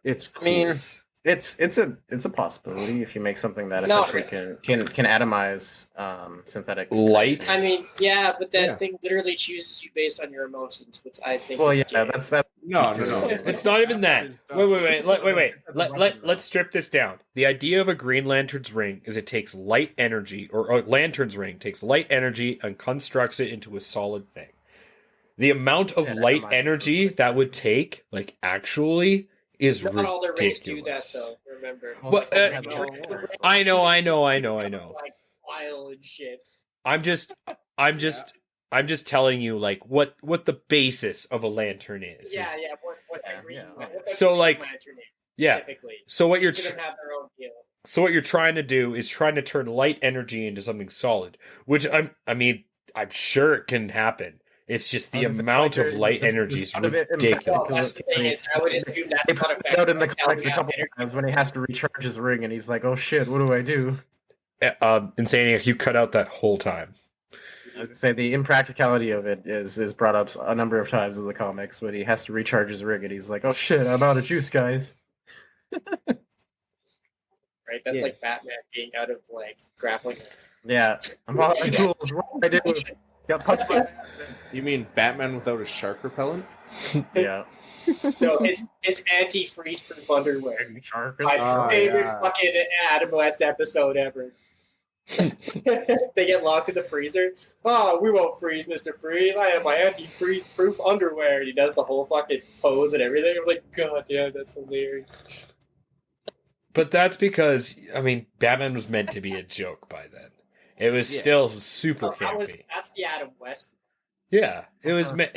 It's cool. I mean, it's a possibility if you make something that No. essentially can atomize synthetic Light? I mean, yeah, but that Yeah. thing literally chooses you based on your emotions, which I think. Well, is yeah, gay. that's that. No. It's not even that. Wait. Let's strip this down. The idea of a Green Lantern's ring is it takes light energy, or a lantern's ring takes light energy and constructs it into a solid thing. The amount of Yeah, light atomizes energy something. that would take, like, actually, is Not all their rings do that, ridiculous. though. Remember. What, Has no. a war. I know. Like wild and shit. I'm just telling you, like, what the basis of a lantern is. Yeah, Is- yeah. What Yeah, the green, yeah. what the So, green like, lantern is, yeah. specifically. So what you're Each of them have their own deal. So what you're trying to do is trying to turn light energy into something solid, which I'm sure it can happen. It's just the amount of light energy is Out of it, ridiculous. Well, that's the thing is, I would assume that's They not put affected it out in the by comics a how couple energy- times when he has to recharge his ring, and he's like, "Oh shit, what do I do?" Insaniac, you cut out that whole time. I was gonna say the impracticality of it is brought up a number of times in the comics when he has to recharge his ring, and he's like, "Oh shit, I'm out of juice, guys." Right? That's Yeah. like Batman being out of like grappling. Yeah, I'm out of tools. What do I do? Got punched by. You mean Batman without a shark repellent? Yeah. No, his anti-freeze proof underwear. Shark. My Oh, favorite yeah. fucking Adam West episode ever. They get locked in the freezer. Oh, we won't freeze, Mr. Freeze. I have my anti-freeze proof underwear. And he does the whole fucking pose and everything. I was like, God damn, that's hilarious. But that's because Batman was meant to be a joke by then. It was Yeah. still super Oh, campy. that's the Adam West. Yeah, it was. That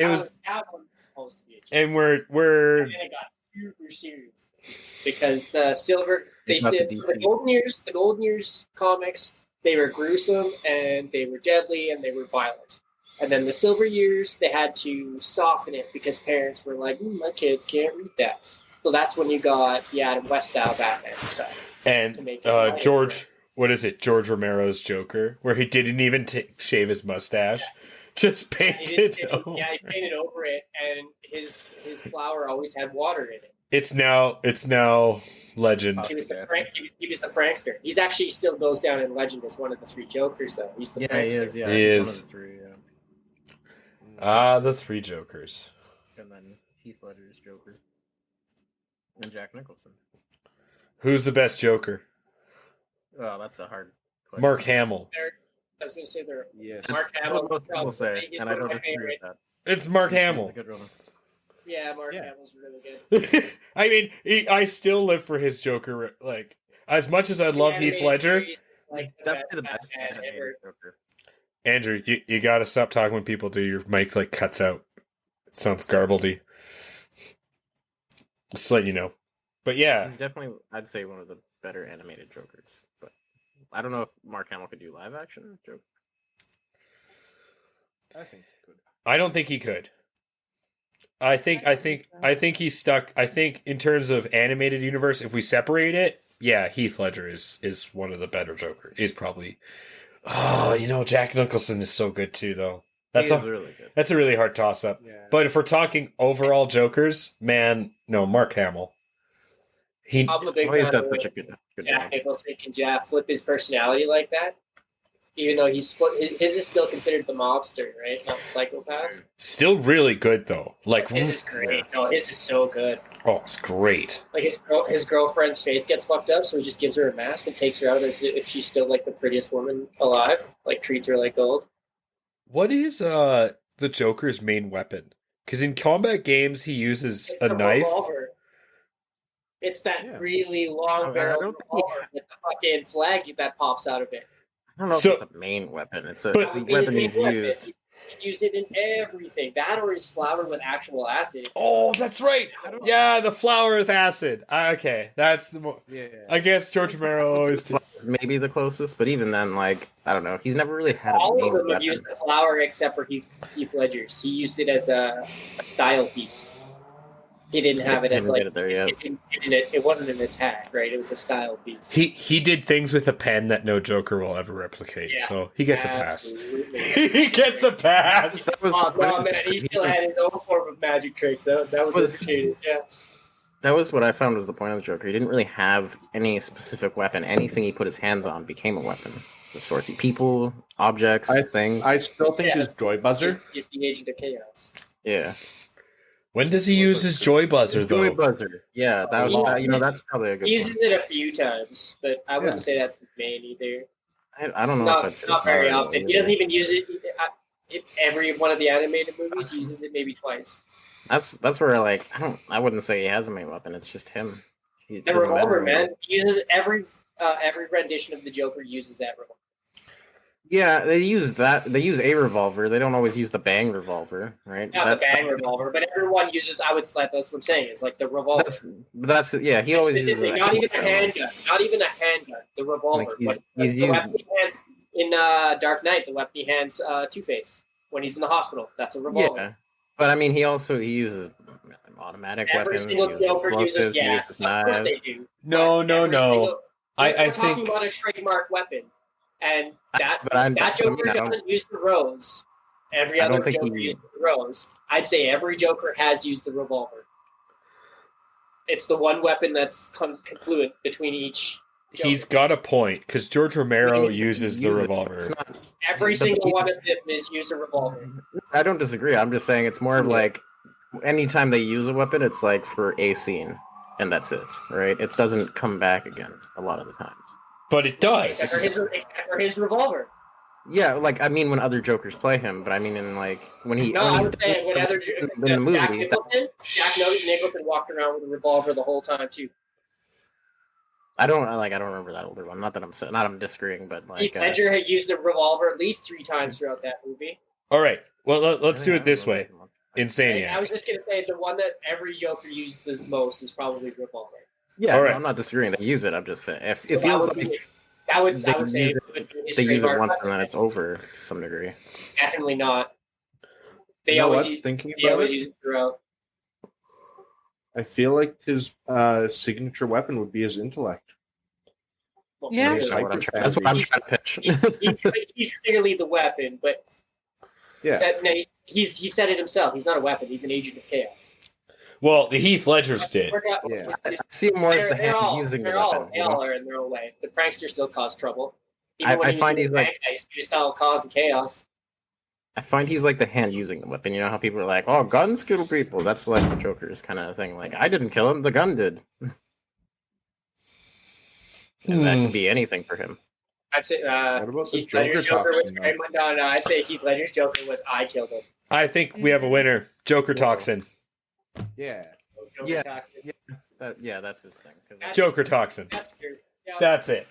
one's supposed to be a joke. And we're And then it got super serious because the silver they It's not said the the DC. Golden Years comics, they were gruesome and they were deadly and they were violent. And then the Silver Years, they had to soften it because parents were like, my kids can't read that. So that's when you got the Adam West style Batman stuff. To and make it George. What is it? George Romero's Joker, where he didn't even shave his mustache, just He painted. he painted over it, and his flower always had water in it. It's now legend. He was he was the prankster. He's actually still goes down in legend as one of the three Jokers, though. He's the Yeah, prankster. he is. Yeah, He he's is. one of the three. Yeah. Ah, the three Jokers. And then Heath Ledger's Joker. And Jack Nicholson. Who's the best Joker? Oh, that's a hard question. Mark Hamill. I was going to say they're Yes. Mark That's Hamill. what most people say, He's and I one of don't my disagree favorite. with It's Mark that. He's Hamill. a good one. Yeah, Mark Yeah. Hamill's really good. I still live for his Joker. Like, as much as I love The Heath animated Ledger, series, like Definitely the best Batman animated ever. Joker. Andrew, you gotta stop talking when people do. Your mic like cuts out. It sounds garbledy. Just to let you know. But yeah, He's definitely, I'd say, one of the better animated Jokers. But I don't know if Mark Hamill could do live action Joker. I think it could. I don't think he could. I think he's stuck. I think in terms of animated universe, if we separate it, yeah, Heath Ledger is one of the better Joker. He's probably. Oh, Jack Nicholson is so good too, though. He is really good. That's a really hard toss up. Yeah. But if we're talking overall Jokers, man, no, Mark Hamill. I'm a big He's fan done of such a good Jack job. Nicholson can flip his personality like that. Even though his is still considered the mobster, right? Not the psychopath. Still really good though. Like His is great. No, his is so good. oh, it's great. Like his girlfriend's face gets fucked up, so he just gives her a mask and takes her out as if she's still like the prettiest woman alive. Like treats her like gold. What is the Joker's main weapon? Because in combat games he uses It's a the knife. revolver. It's that really long I barrel don't think revolver with the fucking flag that pops out of it. I don't know So- if it's a main weapon. It's a But- weapon he's used. He's used it in everything. That or his flour with actual acid. Oh, that's right. Yeah, the flower with acid. Okay, that's the. Yeah. I guess George Romero always. Maybe the closest, but even then, like I don't know, he's never really had a All main of them have weapon. used the flour except for Heath Ledger's. He used it as a style piece. He didn't have it as Haven't like get it there yet. it wasn't an attack, right? It was a style piece. He did things with a pen that no Joker will ever replicate, Yeah, so he gets a pass. Absolutely. He gets a pass. That was, Oh no, man! He still had his own form of magic tricks. That was appreciated. Yeah. that was what I found was the point of the Joker. He didn't really have any specific weapon. Anything he put his hands on became a weapon. The sorts of people, objects, things. I still think his joy buzzer. He's the agent of chaos. Yeah. When does he use his joy buzzer Joy though? buzzer. Yeah, that was that's probably a good He uses one. it a few times, but I wouldn't Yeah. say that's his main either. I don't know Not, if that's not very his often. He doesn't even use it in every one of the animated movies. He uses it maybe twice. That's where I wouldn't say he has a main weapon. It's just him. He The doesn't revolver, matter. man. He uses every rendition of the Joker uses that revolver. Yeah, they use that. They use a revolver. They don't always use the bang revolver, right? Not the bang revolver, but everyone uses. I would slap. That's what I'm saying. It's like the revolver. That's yeah. He always uses Specifically, not even a handgun. Not even a handgun. The revolver. Like, But he's the used- weapon he hands in Dark Knight. The weapon he hands Two-Face when he's in the hospital. That's a revolver. Yeah, but I mean, he uses automatic Every weapons. single he uses Joker uses. explosives, he Yeah, uses of course they knives. do. No, But no, every no. single- I we're talking think about a trademark weapon, and that But I Joker mean, I don't- doesn't use the rose. Every I other don't think Joker he- uses the rose. I'd say every Joker has used the revolver. It's the one weapon that's confluent between each. Joker. he's got a point because George Romero He uses the uses it. revolver. It's not- Every the- single one of them is used a revolver. I don't disagree. I'm just saying it's more of like anytime they use a weapon, it's like for a scene, and that's it, right? It doesn't come back again a lot of the times. But it Except does. for his revolver. Yeah, like I mean when other Jokers play him, but I mean in like when he No, when I he's was saying when other in the movie. Jack Nicholson walked around with a revolver the whole time too. I don't remember that older one. Not that I'm disagreeing, but like Heath Ledger had used a revolver at least 3 times throughout that movie. All right. Well, let's do I it this don't way. remember. And I Insaniac. was just gonna say the one that every Joker used the most is probably revolver. Yeah, All no, right. I'm not disagreeing. They use it. I'm just saying if So it feels like I would they say use it would be his they use it trademark once weapon. and then it's over to some degree. Definitely not. They You know always what? use, Thinking they about always it, use it throughout. I feel like his signature weapon would be his intellect. Well, Yeah. clearly. That's what I'm trying to pitch. He's clearly the weapon, but Yeah. he said it himself. He's not a weapon. He's an agent of chaos. Well, the Heath Ledgers did. Yeah. I see him more as the They're hand all, using the they're all, weapon. they you know? all are in their own way. The prankster still caused trouble. I Even when he was find doing he's like- bad guys, he was still causing chaos. I find he's like the hand using the weapon. You know how people are like, "Oh, guns kill people." That's like the Joker's kind of thing. Like, I didn't kill him; the gun did. And that can be anything for him. I'd say What about this Heath Ledger's Joker Joker was toxin, no, I'd say Heath Ledger's Joker was I killed him. I think we have a winner. Joker Toxin. Yeah. Joker Yeah. toxic. Yeah, that's his thing. 'Cause That's- Joker Toxin. That's true. Yeah. That's it.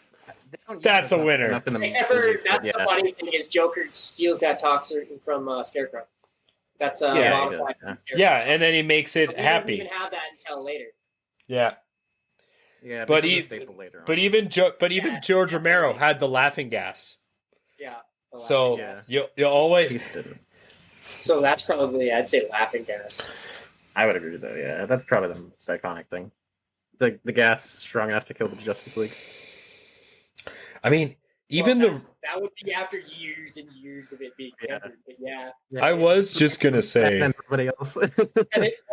they don't use That's it a winner. enough in the Except for movies, but that's the yeah. funny thing is Joker steals that toxin from Scarecrow. That's Yeah, he modified. does, Yeah, and then he makes it He doesn't happy. even have that until later. Yeah. Yeah, But becomes a he- staple later on. But even George Romero had the laughing gas. Yeah. the So laughing gas. you always Heath didn't. So that's probably I'd say laughing gas. I would agree though. Yeah, that's probably the most iconic thing. the gas strong enough to kill the Justice League. I mean, even that would be after years and years of it being tempered. But yeah, I was just gonna say, and everybody else.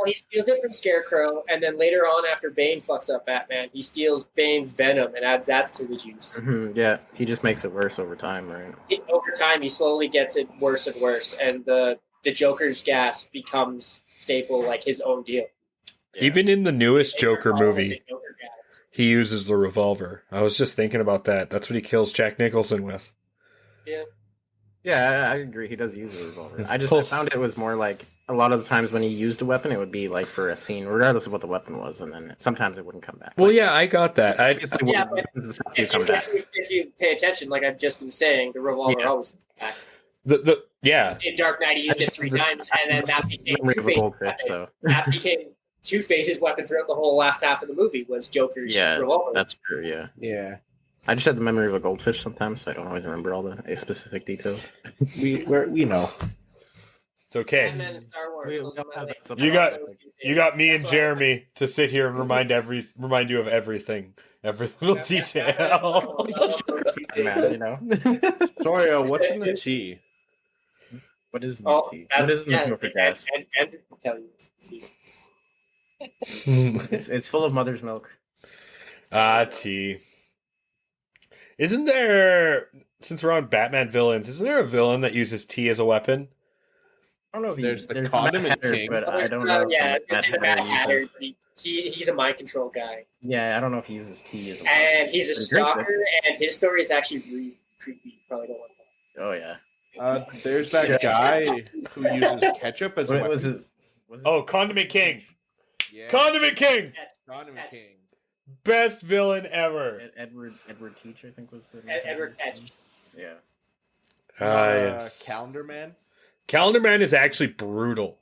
he steals it from Scarecrow, and then later on, after Bane fucks up Batman, he steals Bane's venom and adds that to the juice. Yeah, he just makes it worse over time, right? Over time, he slowly gets it worse and worse, and the Joker's gas becomes staple, like his own deal. Yeah. even in the newest Joker movie, The Joker gas. he uses the revolver. I was just thinking about that. That's what he kills Jack Nicholson with. Yeah. Yeah, I agree. He does use a revolver. I found it was more like a lot of the times when he used a weapon, it would be like for a scene, regardless of what the weapon was, and then sometimes it wouldn't come back. Well, yeah, I got that. Yeah, but if you pay attention, like I've just been saying, the revolver always comes back. Yeah. In Dark Knight, he used it 3 times, and then that became that became Two-Face's weapon throughout the whole last half of the movie was Joker's revolver. That's true. Yeah. Yeah. I just had the memory of a goldfish sometimes, so I don't always remember all the specific details. We know. It's okay. Batman and Star Wars. Those are my things. You got me and Jeremy to sit here and remind you of everything, every little detail. Man, you know. Sorry, what's in the tea? What is in the tea? What is in the Joker gas? And tell you it's tea. It's full of mother's milk. Tea. Isn't there, since we're on Batman villains, isn't there a villain that uses tea as a weapon? I don't know if there's the Condiment King, but I don't know. Yeah, it's the Mad Hatter. He's a mind control guy. Yeah, I don't know if he uses tea as a weapon. And he's a stalker, and his story is actually really creepy. You probably don't want that. Oh yeah. There's that guy who uses ketchup as a weapon. Was his Condiment King. Yeah. Condiment King. Condiment King. Best villain ever. Edward Teach, I think was the Edward Teach. Yeah. Yes. Calendar Man. Calendar Man is actually brutal.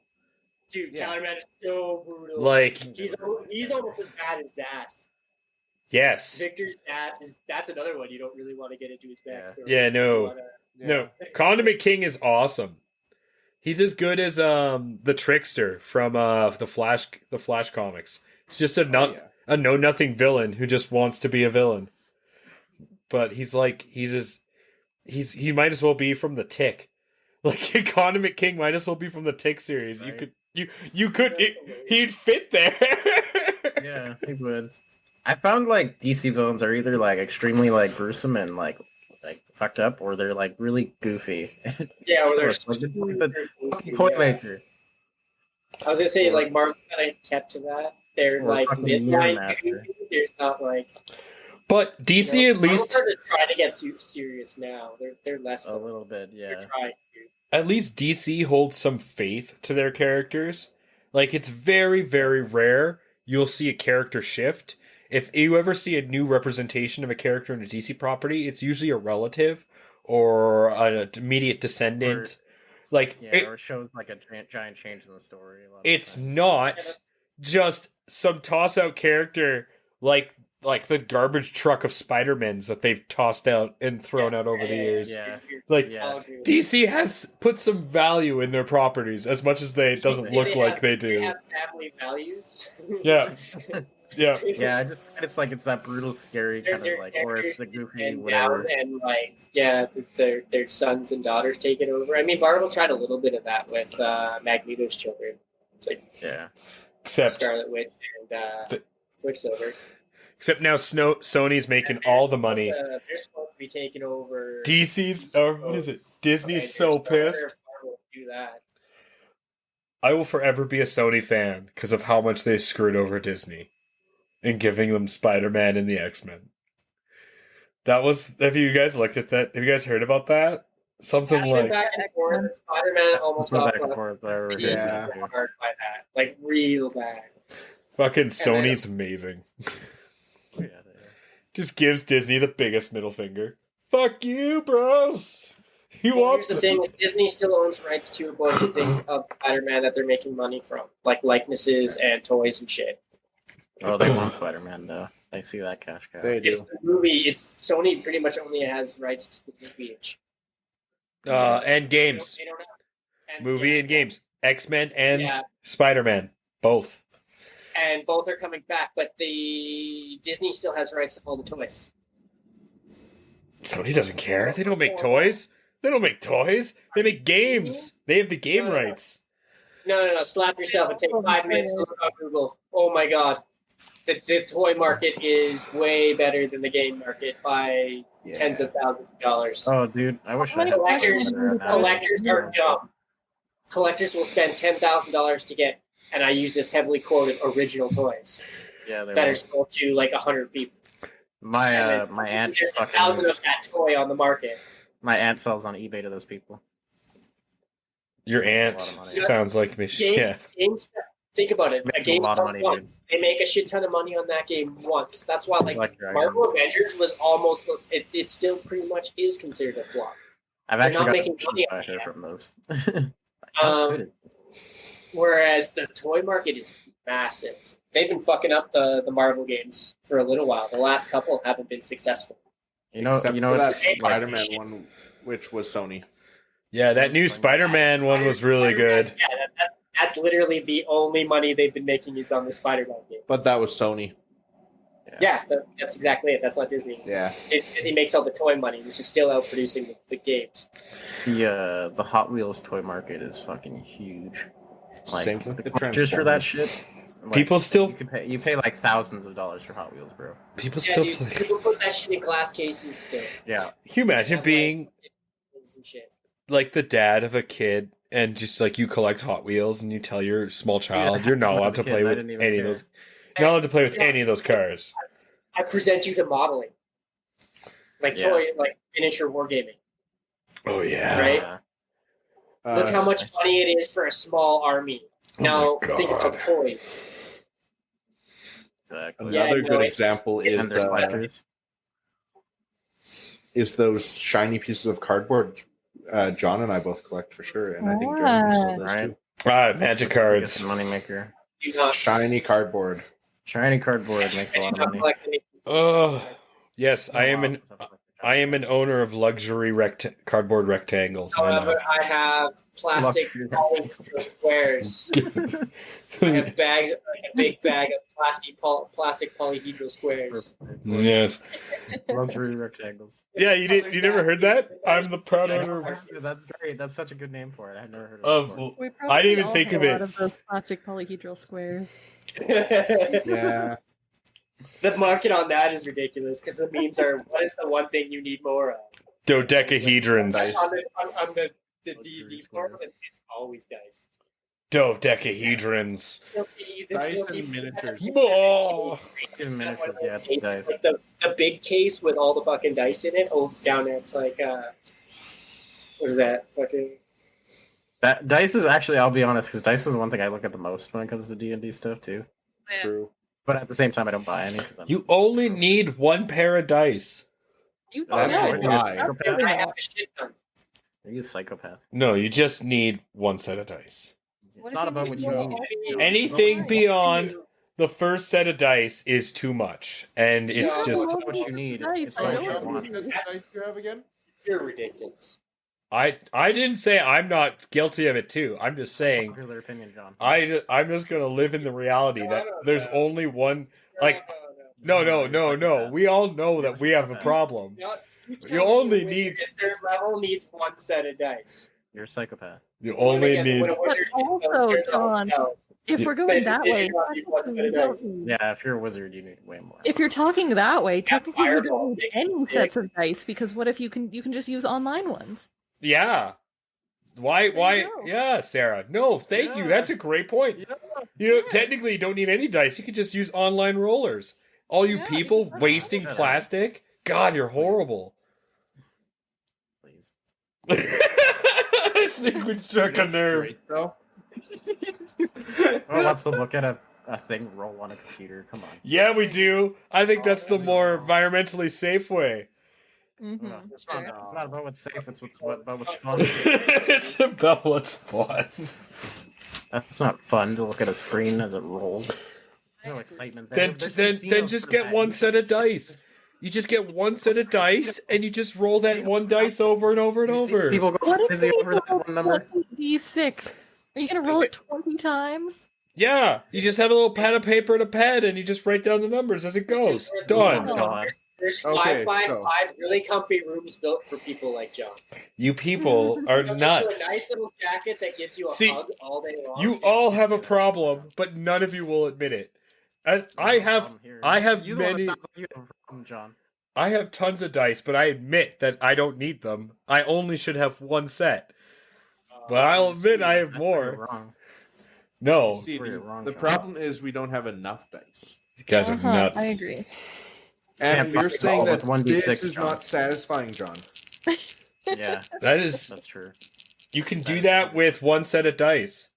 Dude, Calendar Man is so brutal. Like he's almost as bad as Das. Yes. Victor's Das that's another one you don't really want to get into his backstory. Yeah, no. Condiment King is awesome. He's as good as the Trickster from the Flash comics. He's just a know nothing villain who just wants to be a villain. But he might as well be from the Tick. Like Condiment King might as well be from the Tick series. Right. He'd fit there. Yeah, he would. I found like DC villains are either like extremely like gruesome and like fucked up, or they're like really goofy. Yeah, or they're the point maker. I was gonna say like Marvel kind of kept to that. They're like midnight. There's not like. But DC at least are trying to get serious now. They're less a little bit, yeah. They're trying to. At least DC holds some faith to their characters. Like it's very, very rare you'll see a character shift. If you ever see a new representation of a character in a DC property, it's usually a relative or an immediate descendant. Or it shows like a giant change in the story. It's not just some toss-out character like the garbage truck of Spider-Mans that they've tossed out and thrown out over the years. Yeah. DC has put some value in their properties as much as they doesn't look like they do. They have family values. Yeah. Yeah. Yeah, it's like it's that brutal, scary kind of like, or it's the goofy whatever. And like, their sons and daughters take it over. I mean, Marvel tried a little bit of that with Magneto's children. Except Scarlet Witch and Quicksilver. Except now Sony's making all the money. They're supposed to be taking over DC's, or what is it? Disney's so pissed. Do that. I will forever be a Sony fan because of how much they screwed over Disney in giving them Spider-Man and the X-Men. Have you guys looked at that? Have you guys heard about that? Something like back and forth. Spider-Man almost got back and forth. hard by that, like real bad. Fucking Sony's amazing. Just gives Disney the biggest middle finger. Fuck you, bros. Here's the thing: Disney still owns rights to a bunch of things of Spider-Man that they're making money from, like likenesses and toys and shit. Oh, they want Spider-Man though. They see that cash cow. It's the movie. It's Sony pretty much only has rights to the movie. And games. They don't have, movie and games. X-Men and Spider-Man. Both. and both are coming back. But the Disney still has rights to all the toys. Sony doesn't care. They don't make toys. They don't make toys. They make games. They have the game rights. No. Slap yourself and take 5 minutes to look on Google. Oh my god. The toy market is way better than the game market by tens of thousands of dollars. Oh, dude, I wish I had Collectors are dumb. Collectors will spend $10,000 to get, and I use this heavily quoted, original toys that are sold to like 100 people. My aunt. There's 1,000 of that toy on the market. My aunt sells on eBay to those people. Your aunt sounds like me. Games, think about it. Makes A game a lot of money, once. They make a shit ton of money on that game once. That's why, like Marvel Avengers was almost. It still pretty much is considered a flop. I've actually got making money I heard from those. Whereas the toy market is massive. They've been fucking up the Marvel games for a little while. The last couple haven't been successful. Except for that Spider-Man one, which was Sony. Yeah, that new Spider-Man one was really good. Yeah, that's literally the only money they've been making is on the Spider-Man game. But that was Sony. Yeah, that's exactly it. That's not Disney. Yeah. Disney makes all the toy money, which is still out producing the games. The Hot Wheels toy market is fucking huge. Like, Same with the just for that shit. Like, People still you pay like thousands of dollars for Hot Wheels, bro. People still dude, play. people put that shit in glass cases still. Yeah. Can you imagine being And shit. like the dad of a kid and just like you collect Hot Wheels and you tell your small child you're not allowed to play with any of those. You're not allowed to play with any of those cars. I present you to modeling, like miniature wargaming. Oh yeah. Right. Look how much money it is for a small army. Now think about toys. Exactly. Another good example is those shiny pieces of cardboard. John and I both collect for sure, and I think Jeremy still does too. Magic cards. Moneymaker. Shiny cardboard. Shiny cardboard makes a lot of money. Oh yes, I am an owner of luxury cardboard rectangles. However, I have plastic polyhedral squares. I have a big bag of plastic polyhedral squares. Yes. Luxury rectangles. Yeah, you never heard that? I'm the proud owner. That's great. That's such a good name for it. I've never heard of it before. I didn't even think of it. A lot of those plastic polyhedral squares. Yeah. The market on that is ridiculous because the memes are, what is the one thing you need more of? Dodecahedrons. On the D&D part, it's always dice. Dodecahedrons. Dice and miniatures. Oh. Miniatures, yeah, it's dice. Like the big case with all the fucking dice in it. Oh, down there, it's like, what is that? Fucking. That dice is actually, I'll be honest, because dice is the one thing I look at the most when it comes to D&D stuff too. True. But at the same time, I don't buy any. You only need one pair of dice. You That's don't. why. I have a shit ton. Are you a psychopath? No, you just need one set of dice. It's not about what you need. Anything beyond the first set of dice is too much, and it's just. It's not what you need. It's what you want. What dice do you have again? You're ridiculous. I didn't say I'm not guilty of it too. I'm just saying. Popular opinion, John. I'm just gonna live in the reality that there's only one. Like, no. We all know that we have a problem. You only need. If their level needs one set of dice. You're a psychopath. You only need. Also, John, if we're going that way, Yeah, if you're a wizard, you need way more. if you're talking that way, technically you don't need any sets of dice because what if you can just use online ones? Yeah. Why? you go. Yeah, Sarah. No, thank you. That's a great point. Technically, you don't need any dice. You can just use online rollers. All you people wasting plastic. God, you're horrible. Please. I think we struck a nerve. Though. Well, let's look at a thing roll on a computer. Come on. Yeah, we do. I think that's the more environmentally safe way. Mm-hmm. It's not about what's safe. It's about what's fun. It's about what's fun. That's not fun to look at a screen as it rolls. No excitement there. Then just get one set of dice. You just get one set of dice, and you just roll that one dice over and over and over. People go What if busy you over that one number. D6? Are you gonna roll it 20 times? Yeah, you just have a little pad of paper and a pen, and you just write down the numbers as it goes. Oh Done. my God. There's Okay, five so- really comfy rooms built for people like John. You people are You know, nuts. A nice little jacket that gives you a See, hug all day long. You all have a problem, but none of you will admit it. I have You know what many. it sounds like you have a problem, John. I have tons of dice, but I admit that I don't need them. I only should have one set. But I'll admit I have That's where you're more. wrong. No, See, where you're wrong, the John. problem is we don't have enough dice. you guys are nuts. I agree. And Can't you're fuck saying all that with 1d6, this is John. not satisfying, John. Yeah, That is, that's true. you can do that with one set of dice.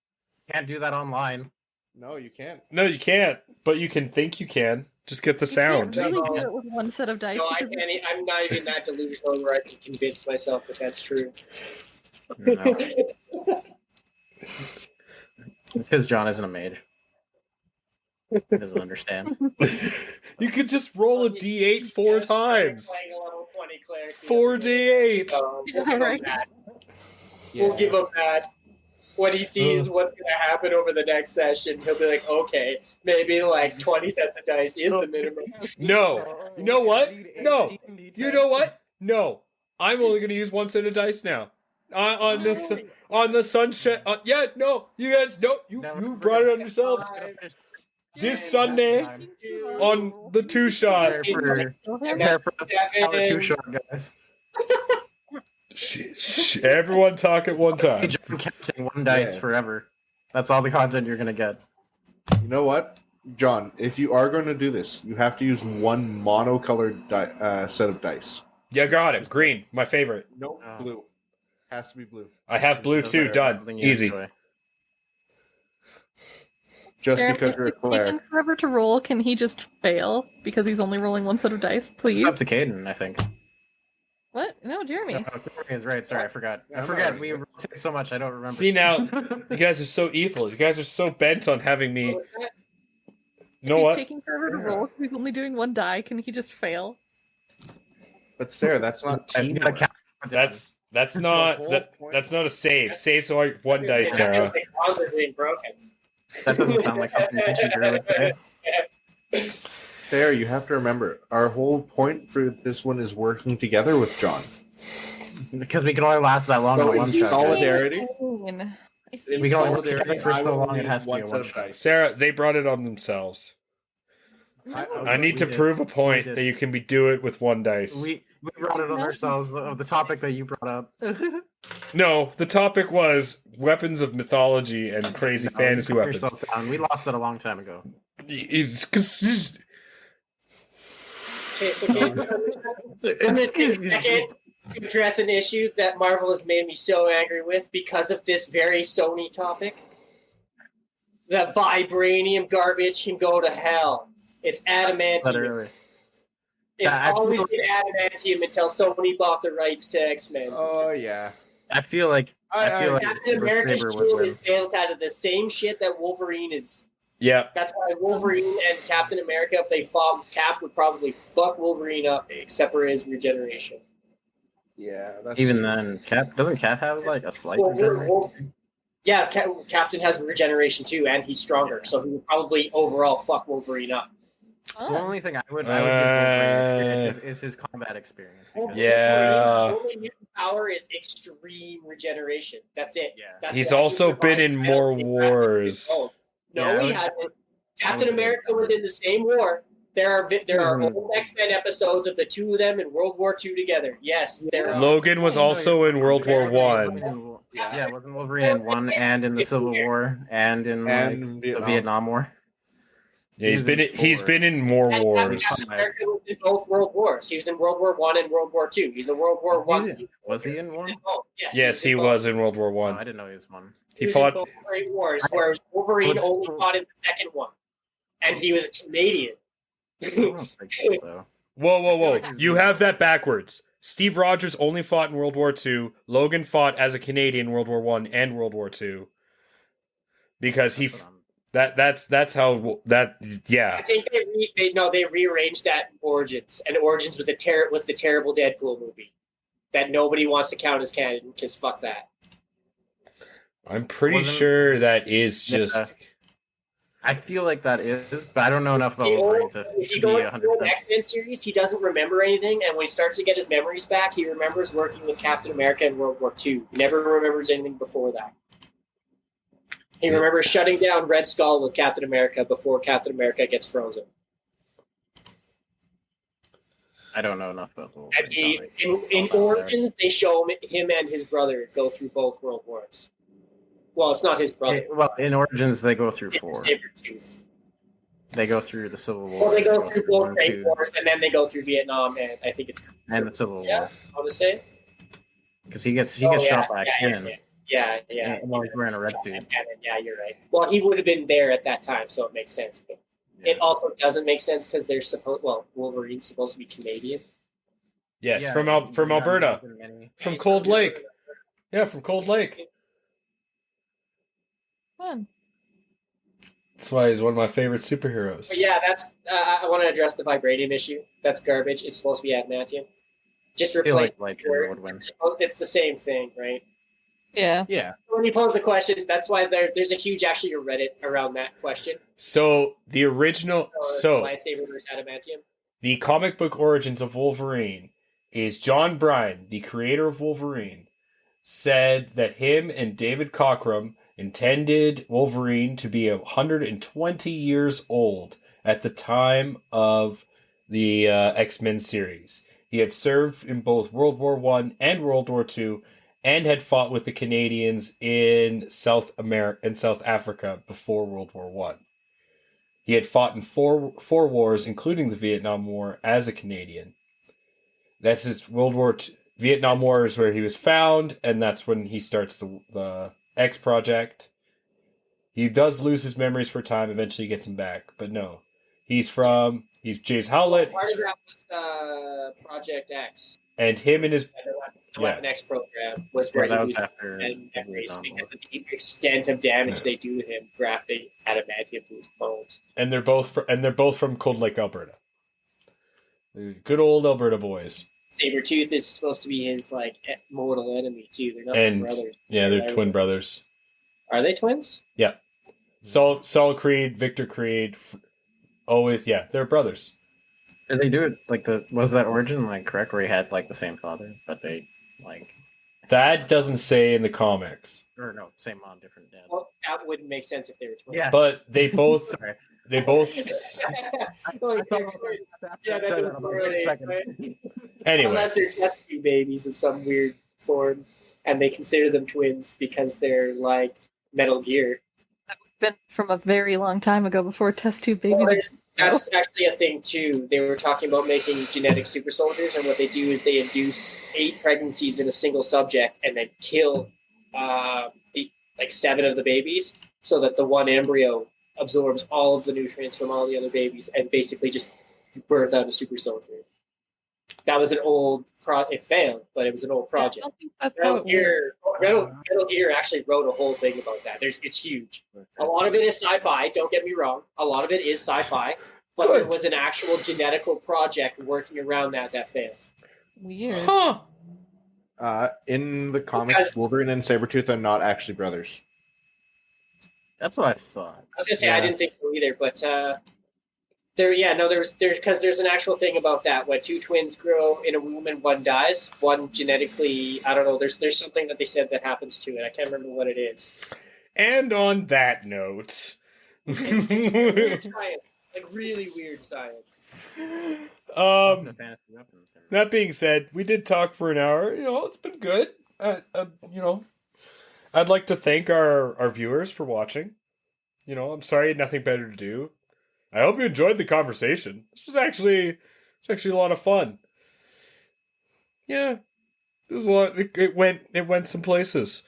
Can't do that online. No, you can't. No, you can't, but you can think you can. Just get the sound. You can't really do it with one set of dice. No, I because can't. I'm not even that delusional where I can convince myself that that's true. No. It's because John isn't a mage. He doesn't understand. You could just roll a d8 four Just times. playing a level 20 cleric the 4 other day. d8. We'll Yeah, give him right. that. We'll give him that. When he sees what's going to happen over the next session, he'll be like, okay, maybe like 20 sets of dice is the minimum. No. You know what? No. You know what? No. I'm only going to use one set of dice now. On the sunshine. Yeah, no. You guys, no. You brought it on yourselves. This Sunday on the two shot. Prepare for the two-shot, guys. Everyone talk at one time. John counting one dice Yeah. forever. That's all the content you're gonna get. You know what, John? If you are going to do this, you have to use one monocolored set of dice. Yeah, got it. Green, my favorite. No, Oh. blue. Has to be blue. I have blue too. Done. Something you Easy. enjoy. Just Sarah, because if you're a it's taking cleric. forever to roll, can he just fail because he's only rolling one set of dice, please? Up to Caden, I think. What? No, Jeremy. Oh, Jeremy is right. Sorry, I forgot. Yeah, I I'm forgot. not We right. rotate so much, I don't remember. See now, you guys are so evil. You guys are so bent on having me. What was that? You know he's what? taking forever to Yeah. roll. He's only doing one die. Can he just fail? But Sarah, that's not You gotta teamwork. count. That's not whole that. point. That's not a save. Saves are one dice, It's Sarah. like bonds are being broken. That doesn't sound like something that you drew would say. Sarah, you have to remember, our whole point for this one is working together with John. Because we can only last that long So on a one in shot. solidarity, I think We can only work solidarity, together for I so will long, it use has to be a one set one of shot. dice. Sarah, they brought it on themselves. I need we to did. prove a We point did. that you can do it with one dice. We brought it on ourselves of the topic that you brought up. No, the topic was weapons of mythology and crazy No, fantasy you calm weapons. yourself down. We lost it a long time ago. It's 'cause- Okay, so I'm going to take a second to address an issue that Marvel has made me so angry with because of this very Sony topic. The vibranium garbage can go to hell. It's That adamantium. earlier. It's I feel always like- been adamantium until Sony bought the rights to X-Men. Oh yeah. I feel like Captain America's Saber would shield win. is built out of the same shit that Wolverine is. yeah, That's why Wolverine and Captain America, if they fought, Cap would probably fuck Wolverine up, except for his regeneration. Yeah. That's Even true. then, doesn't Cap have like a slight Well, regeneration? Yeah, Captain has regeneration too, and he's stronger, so he would probably overall fuck Wolverine up. The Oh. only thing I would give Wolverine experience is his combat experience. because- Yeah. Wolverine's only mutant power is extreme regeneration. That's it. Yeah. That's He's why he also been survived in the more Battle of wars. No, Yeah, I he would- hasn't. Captain would- America was in the same war. There are Mhm. old X-Men episodes of the two of them in World War II together. Yes, there are. Logan was also in World War One. Yeah, wasn't Wolverine in one and in the Civil War and in And the Vietnam War? Yeah, he's He's in been in more And wars. Captain America was in both World Wars. He was in World War One and World War II. He's a World War One. Was he in one? Yes, he in both. was in World War Oh, One. I didn't know he was one. He was in fought. both Great Wars, whereas Wolverine What's- only fought in the second one, and he was a Canadian. I don't think so. Whoa, whoa, whoa! like he's You been- have that backwards. Steve Rogers only fought in World War II. Logan fought as a Canadian in World War One and World War II. Because he, that's how that. I Yeah, think they rearranged that in Origins, and Origins was the terrible Deadpool movie that nobody wants to count as canon because fuck that. I'm pretty Wasn't- sure that is Yeah. just. I feel like that is, but I don't know enough about The Wolverine old- to if you be go into 100%. the old X-Men series, he doesn't remember anything, and when he starts to get his memories back, he remembers working with Captain America in World War II. He never remembers anything before that. He remembers shutting down Red Skull with Captain America before Captain America gets frozen. I don't know enough about the And Wolverine. in Origins, they show him and his brother go through both World Wars. Well, it's not his brother. Well, in Origins, they go through 4. Sabretooth. They go through the Civil War. Well, they go through both 1, trade 2, wars, and then they go through Vietnam, and I think it's and the Civil War. Yeah, I want to say. Because he gets shot by a cannon. Yeah. While he's wearing a red suit. Yeah, you're right. Well, he would have been there at that time, so it makes sense. But it also doesn't make sense because they're Wolverine's supposed to be Canadian. Yes, Yeah, from Alberta, from Cold Lake. Yeah, from Cold Lake. Fun. That's why he's one of my favorite superheroes. But yeah, that's. I want to address the vibranium issue. That's garbage. It's supposed to be adamantium. Just replace like the word. would win. It's the same thing, right? Yeah. Yeah. When you pose the question, that's why there's a huge actually a Reddit around that question. So the original, lightsaber versus adamantium. The comic book origins of Wolverine is John Bryan, the creator of Wolverine, said that him and David Cockrum intended Wolverine to be 120 years old at the time of the X-Men series. He had served in both World War I and World War II, and had fought with the Canadians in South Africa before World War One. He had fought in four wars, including the Vietnam War, as a Canadian. That's his Vietnam War is where he was found, and that's when he starts the X Project. He does lose his memories for a time. Eventually, he gets them back, but no, he's James Howlett. Part of that was Project X. And him and his the Weapon X program was where he was after memories because of the extent of damage they do to him, grafting adamantium to his bones. And they're both from Cold Lake, Alberta. Good old Alberta boys. Sabretooth is supposed to be his mortal enemy too. They're not brothers. Yeah, they're twin brothers. Are they twins? Yeah. Saul Creed, Victor Creed, they're brothers. Did they do it was that origin correct where he had the same father, but they that doesn't say in the comics. Or no, same mom, different dad. Well, that wouldn't make sense if they were twins. Yeah. But they both Sorry. they both Anyway. Unless they're test tube babies of some weird form, and they consider them twins because they're like Metal Gear. That would have been from a very long time ago before test tube babies. Well, that's actually a thing too. They were talking about making genetic super soldiers, and what they do is they induce 8 pregnancies in a single subject, and then kill 7 of the babies, so that the one embryo absorbs all of the nutrients from all the other babies, and basically just birth out a super soldier. That was an old it failed, but it was an old project. I don't think that's how it works. Metal Gear actually wrote a whole thing about that. It's huge. A lot of it is sci-fi. Don't get me wrong. A lot of it is sci-fi, but there was an actual genetical project working around that failed. Weird. Huh. In the comics, Wolverine and Sabretooth are not actually brothers. That's what I thought. I was gonna say I didn't think so either, but there's an actual thing about that when 2 twins grow in a womb and one dies. One genetically, I don't know. There's something that they said that happens to it. I can't remember what it is. And on that note, Weird science, really weird science. That being said, we did talk for an hour. It's been good. I'd like to thank our viewers for watching. I'm sorry I had nothing better to do. I hope you enjoyed the conversation. This was actually a lot of fun. Yeah, it was a lot. It went some places.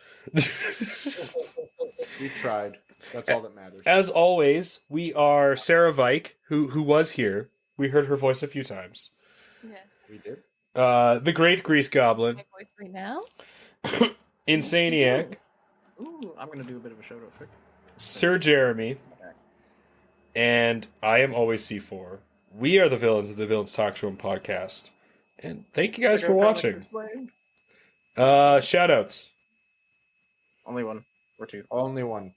We tried. That's all that matters. As always, we are Sara Vike, who was here. We heard her voice a few times. Yes. We did. The Great Grease Goblin. My voice right now. Insaniac. Ooh, I'm gonna do a bit of a shout out quick. Sir Jeremy. And I am always C4. We are the villains of the Villains Talk Show and Podcast. And thank you guys for watching. Shoutouts. Only one or two. Only one.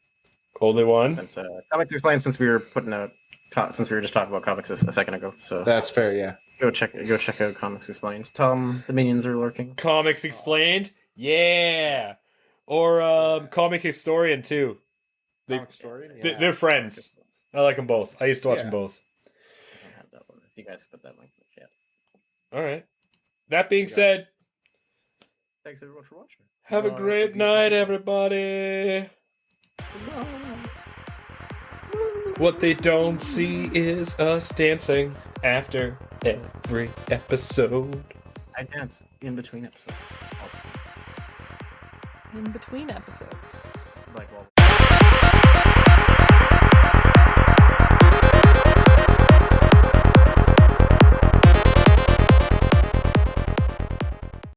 Only one. Since Comics Explained, since we were just talking about comics a second ago, so That's fair. Yeah. go check out Comics Explained. Tell them the minions are lurking. Comics Explained? Yeah. Or Comic Historian, too. Comic story. They're friends. I like them both. I used to watch them both. I don't have that one. If you guys put that link in the chat. All right. That being said, Thanks everyone for watching. have a great night, everybody. What they don't see is us dancing after every episode. I dance in between episodes. In between episodes. Like while